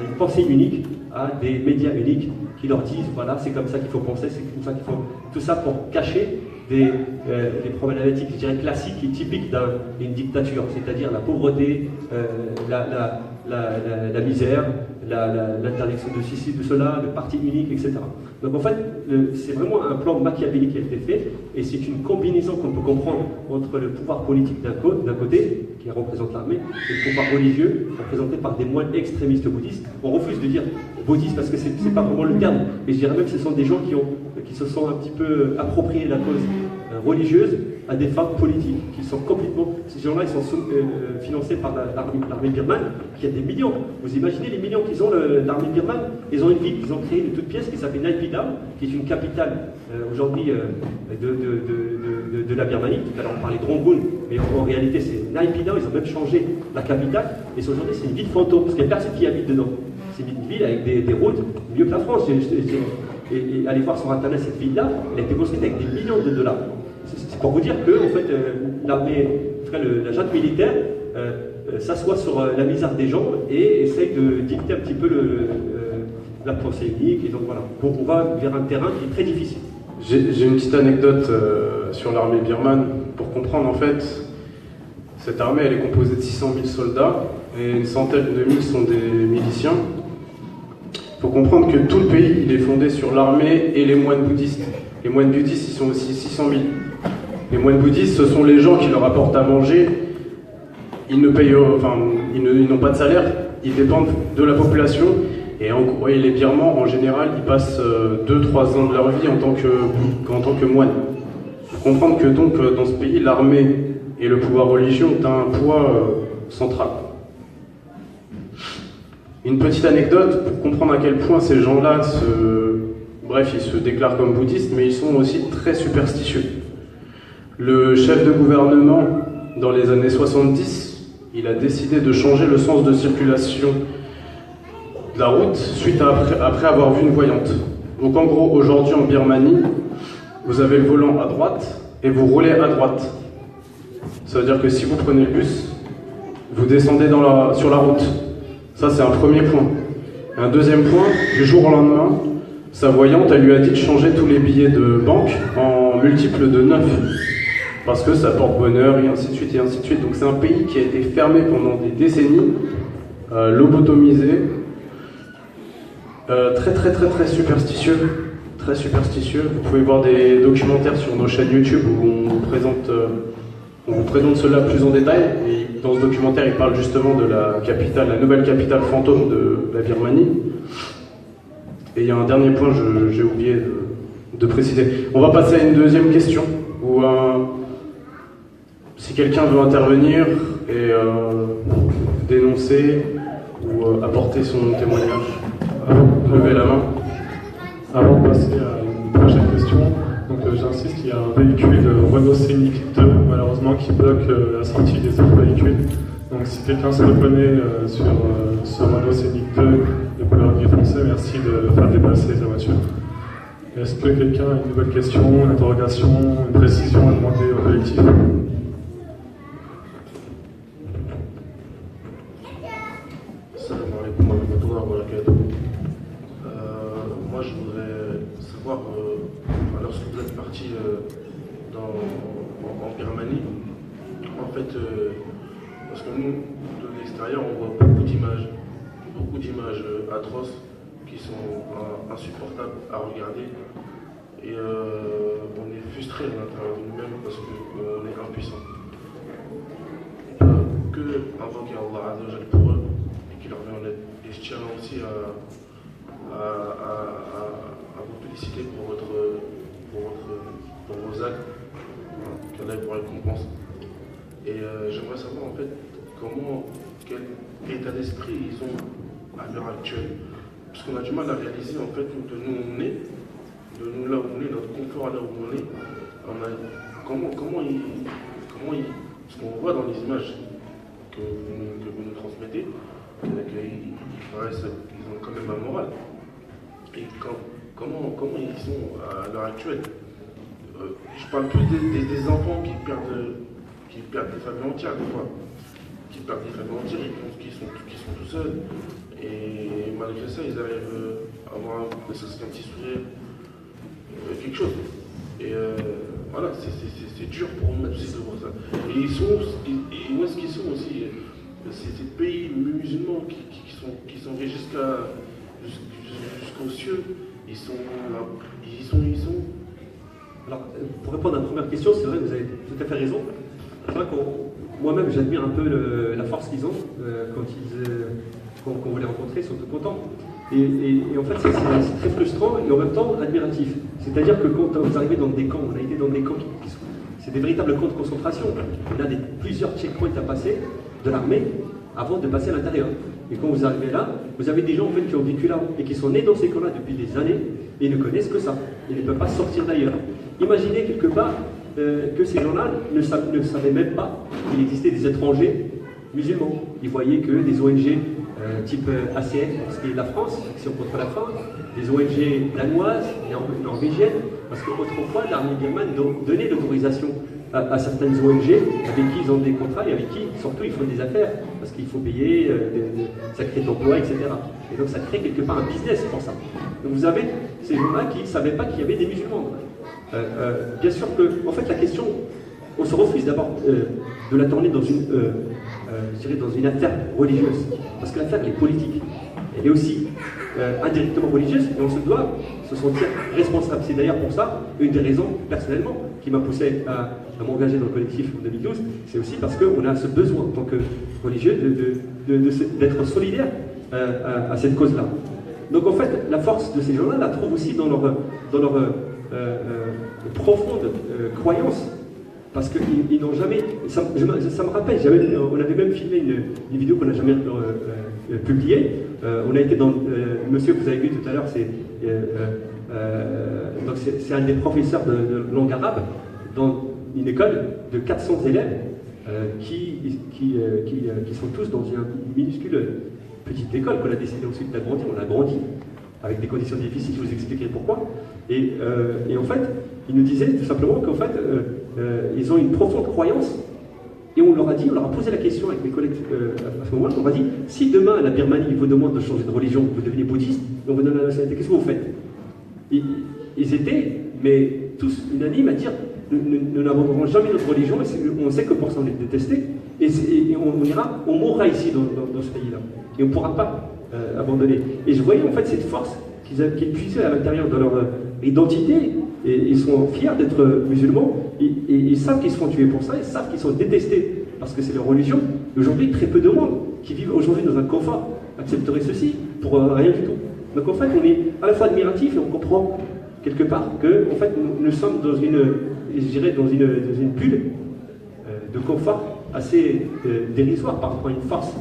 une pensée unique, à des médias uniques qui leur disent voilà, c'est comme ça qu'il faut penser, c'est comme ça qu'il faut. Tout ça pour cacher des problématiques, je dirais, classiques et typiques d'une dictature, c'est-à-dire la pauvreté, la misère, l'interdiction de ceci, de cela, le parti unique, etc. Donc en fait, c'est vraiment un plan machiavélique qui a été fait, et c'est une combinaison qu'on peut comprendre entre le pouvoir politique d'un côté, qui représente l'armée, et le pouvoir religieux, représenté par des moines extrémistes bouddhistes. On refuse de dire bouddhiste parce que c'est pas vraiment le terme, mais je dirais même que ce sont des gens qui se sont un petit peu appropriés la cause religieuse à des fins politiques, qui sont complètement... Ces gens-là, ils sont financés par l'armée birmane, qui a des millions. Vous imaginez les millions qu'ils ont, l'armée birmane? Ils ont une ville, ils ont créé une toute pièce qui s'appelle Naypyidaw, qui est une capitale aujourd'hui de la Birmanie. Tout à l'heure on parlait de Rangoon, mais en réalité c'est Naypyidaw, ils ont même changé la capitale, et aujourd'hui c'est une ville fantôme, parce qu'il n'y a personne qui habite dedans. C'est une ville avec des routes mieux que la France. Et allez voir sur internet, cette ville-là, elle a été construite avec des millions de dollars. C'est pour vous dire que en fait, l'armée, en tout cas la junte militaire, s'assoit sur la misère des gens et essaye de dicter un petit peu la pensée unique. Et donc voilà, on va vers un terrain qui est très difficile. J'ai une petite anecdote sur l'armée birmane pour comprendre en fait. Cette armée, elle est composée de 600 000 soldats et une centaine de mille sont des miliciens. Il faut comprendre que tout le pays il est fondé sur l'armée et les moines bouddhistes. Les moines bouddhistes, ils sont aussi 600 000. Les moines bouddhistes, ce sont les gens qui leur apportent à manger. Ils ne payent, ils n'ont pas de salaire. Ils dépendent de la population. Et les Birmans, en général, ils passent 2-3 ans de leur vie en tant que moines. Il faut comprendre que donc dans ce pays, l'armée et le pouvoir religieux ont un poids central. Une petite anecdote pour comprendre à quel point ces gens-là ils se déclarent comme bouddhistes, mais ils sont aussi très superstitieux. Le chef de gouvernement, dans les années 70, il a décidé de changer le sens de circulation de la route suite après avoir vu une voyante. Donc en gros, aujourd'hui en Birmanie, vous avez le volant à droite et vous roulez à droite. Ça veut dire que si vous prenez le bus, vous descendez sur la route. Ça, c'est un premier point. Et un deuxième point, du jour au lendemain, sa voyante, elle lui a dit de changer tous les billets de banque en multiples de 9. Parce que ça porte bonheur, et ainsi de suite, et ainsi de suite. Donc c'est un pays qui a été fermé pendant des décennies, lobotomisé, très superstitieux. Très superstitieux. Vous pouvez voir des documentaires sur nos chaînes YouTube où on vous présente cela plus en détail. Et dans ce documentaire, il parle justement de la capitale, la nouvelle capitale fantôme de la Birmanie. Et il y a un dernier point, j'ai oublié de préciser. On va passer à une deuxième question, où si quelqu'un veut intervenir et dénoncer ou apporter son témoignage, levez la main. Avant de passer à une prochaine question, donc j'insiste, il y a un véhicule Renault Scénic 2 malheureusement qui bloque la sortie des autres véhicules. Donc si quelqu'un se reconnaît sur ce Renault Scénic 2 de couleur gris foncé, merci de faire déplacer la voiture. Est-ce que quelqu'un a une nouvelle question, une interrogation, une précision à demander au collectif? Moi, je voudrais savoir, lorsque vous êtes parti en Birmanie, en fait, parce que nous, de l'extérieur, on voit beaucoup d'images atroces qui sont insupportables à regarder. Et on est frustré à l'intérieur de nous-mêmes parce qu'on est impuissant. On peut que invoquer Allah Azza wa Jal pour eux et qu'il leur vienne en aide. Et je tiens aussi à vous féliciter pour vos actes, qu'Allah vous récompense. Et j'aimerais savoir en fait quel état d'esprit ils ont à l'heure actuelle. Parce qu'on a du mal à réaliser en fait de nous où on est, de nous là où on est, notre confort là où on est. Comment ils, parce qu'on voit dans les images que vous nous transmettez, qu'ils paraissent, ils ont quand même un moral. Et comment ils sont à l'heure actuelle? Je parle plus des enfants qui perdent des familles entières des fois. Qui perdent des familles entières, ils pensent qu'ils sont tout seuls. Et malgré ça, ils arrivent à avoir un petit sourire, quelque chose. Et voilà, c'est dur pour eux aussi de voir ça. Et où est-ce qu'ils sont aussi? C'est ces pays musulmans qui sont faits jusqu'aux cieux. Ils sont. Alors, pour répondre à la première question, c'est vrai que vous avez tout à fait raison. C'est vrai que moi-même, j'admire un peu la force qu'ils ont quand on les rencontrer, ils sont tout contents. Et en fait, c'est très frustrant et en même temps admiratif. C'est-à-dire que quand vous arrivez dans des camps, on a été dans des camps c'est des véritables camps de concentration. On a plusieurs checkpoints à passer de l'armée avant de passer à l'intérieur. Et quand vous arrivez là, vous avez des gens en fait, qui ont vécu là et qui sont nés dans ces camps-là depuis des années et ils ne connaissent que ça. Ils ne peuvent pas sortir d'ailleurs. Imaginez quelque part que ces gens-là ne savaient même pas qu'il existait des étrangers musulmans. Ils voyaient que des ONG type ACF, ce qui est la France, Action contre la faim, des ONG danoises, norvégiennes, parce qu'autrefois l'armée birmane donnait l'autorisation à certaines ONG avec qui ils ont des contrats et avec qui surtout ils font des affaires, parce qu'il faut payer, ça crée de l'emploi, etc. Et donc ça crée quelque part un business pour ça. Donc vous avez ces gens-là qui ne savaient pas qu'il y avait des musulmans. Bien sûr que, en fait, la question, on se refuse d'abord de la tourner dans une, je dirais dans une affaire religieuse, parce que l'affaire elle est politique, elle est aussi indirectement religieuse, et on se doit se sentir responsable. C'est d'ailleurs pour ça une des raisons, personnellement, qui m'a poussé à m'engager dans le collectif en 2012, c'est aussi parce qu'on a ce besoin, en tant que religieux, d'être solidaire à cette cause-là. Donc en fait, la force de ces gens-là, la trouve aussi dans leur profonde croyance, parce qu'ils n'ont jamais... Ça me rappelle, on avait même filmé une vidéo qu'on n'a jamais publiée. On a été dans... monsieur que vous avez vu tout à l'heure, c'est un des professeurs de langue arabe dans une école de 400 élèves qui sont tous dans une minuscule petite école qu'on a décidé ensuite d'agrandir. On l'a agrandi avec des conditions difficiles, je vous expliquerai pourquoi. Et en fait, ils nous disaient tout simplement qu'en fait, ils ont une profonde croyance Et on leur a dit, on leur a posé la question avec mes collègues à ce moment-là, on leur a dit, si demain la Birmanie vous demande de changer de religion, vous devenez bouddhiste, et on vous donne la nationalité, qu'est-ce que vous faites? Ils étaient, mais tous unanimes à dire, nous n'abandonnerons jamais notre religion, et on sait que pour ça on est détesté, et on mourra ici dans ce pays-là. Et on ne pourra pas abandonner. Et je voyais en fait cette force qu'ils puisaient à l'intérieur de leur identité, et ils sont fiers d'être musulmans, et ils savent qu'ils se font tuer pour ça, ils savent qu'ils sont détestés parce que c'est leur religion. Et aujourd'hui, très peu de monde qui vivent aujourd'hui dans un confort accepterait ceci pour rien du tout. Donc en fait, on est à la fois admiratif et on comprend quelque part que en fait, nous sommes dans dans une bulle de confort assez dérisoire par rapport à une force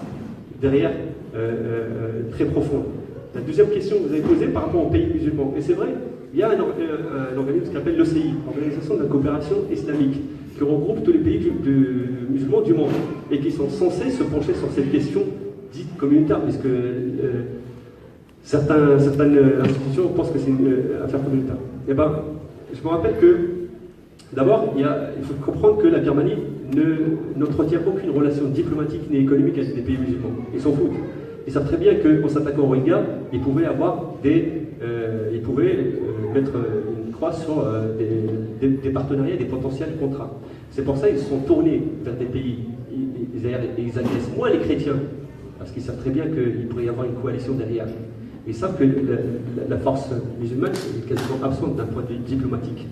derrière très profonde. La deuxième question que vous avez posée par rapport aux pays musulmans, et c'est vrai, il y a un organisme qui s'appelle l'OCI, l'Organisation de la coopération islamique, qui regroupe tous les pays musulmans du monde, et qui sont censés se pencher sur cette question dite communautaire, puisque certaines institutions pensent que c'est une affaire communautaire. Et ben, je me rappelle que, d'abord, il faut comprendre que la Birmanie n'entretient aucune relation diplomatique ni économique avec les pays musulmans. Ils s'en foutent. Ils savent très bien qu'en s'attaquant aux Rohingyas, ils pouvaient mettre une croix sur des partenariats, des potentiels contrats. C'est pour ça qu'ils se sont tournés vers des pays. Ils agressent moins les chrétiens, parce qu'ils savent très bien qu'il pourrait y avoir une coalition derrière. Ils savent que la force musulmane est quasiment absente d'un point de vue diplomatique.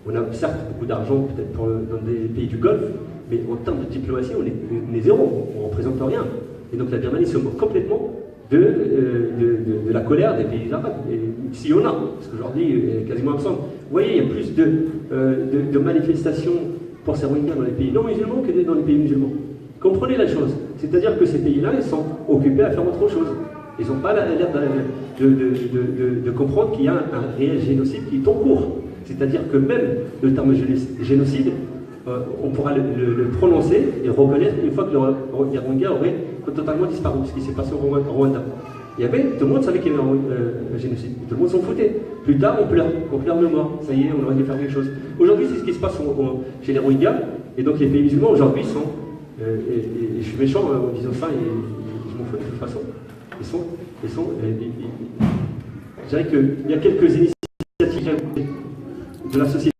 On a certes beaucoup d'argent, peut-être dans des pays du Golfe, mais en termes de diplomatie, on est zéro, on ne représente rien. Et donc la Birmanie se moque complètement de la colère des pays arabes. Et s'il y en a, parce qu'aujourd'hui, elle est quasiment absente. Vous voyez, il y a plus de manifestations pour ces Rohingyas dans les pays non musulmans que dans les pays musulmans. Comprenez la chose. C'est-à-dire que ces pays-là, ils sont occupés à faire autre chose. Ils n'ont pas l'air de comprendre qu'il y a un réel génocide qui est en cours. C'est-à-dire que même le terme génocide, on pourra le prononcer et le reconnaître une fois que les Rohingyas auraient totalement disparu, ce qui s'est passé au Rwanda. Tout le monde savait qu'il y avait un génocide, tout le monde s'en foutait. Plus tard, on pleure le mort, ça y est, on aurait dû faire quelque chose. Aujourd'hui, c'est ce qui se passe chez les Rohingyas, et donc les pays musulmans aujourd'hui sont, et je suis méchant en disant ça, et je m'en fous de toute façon, je dirais qu'il y a quelques initiatives de la société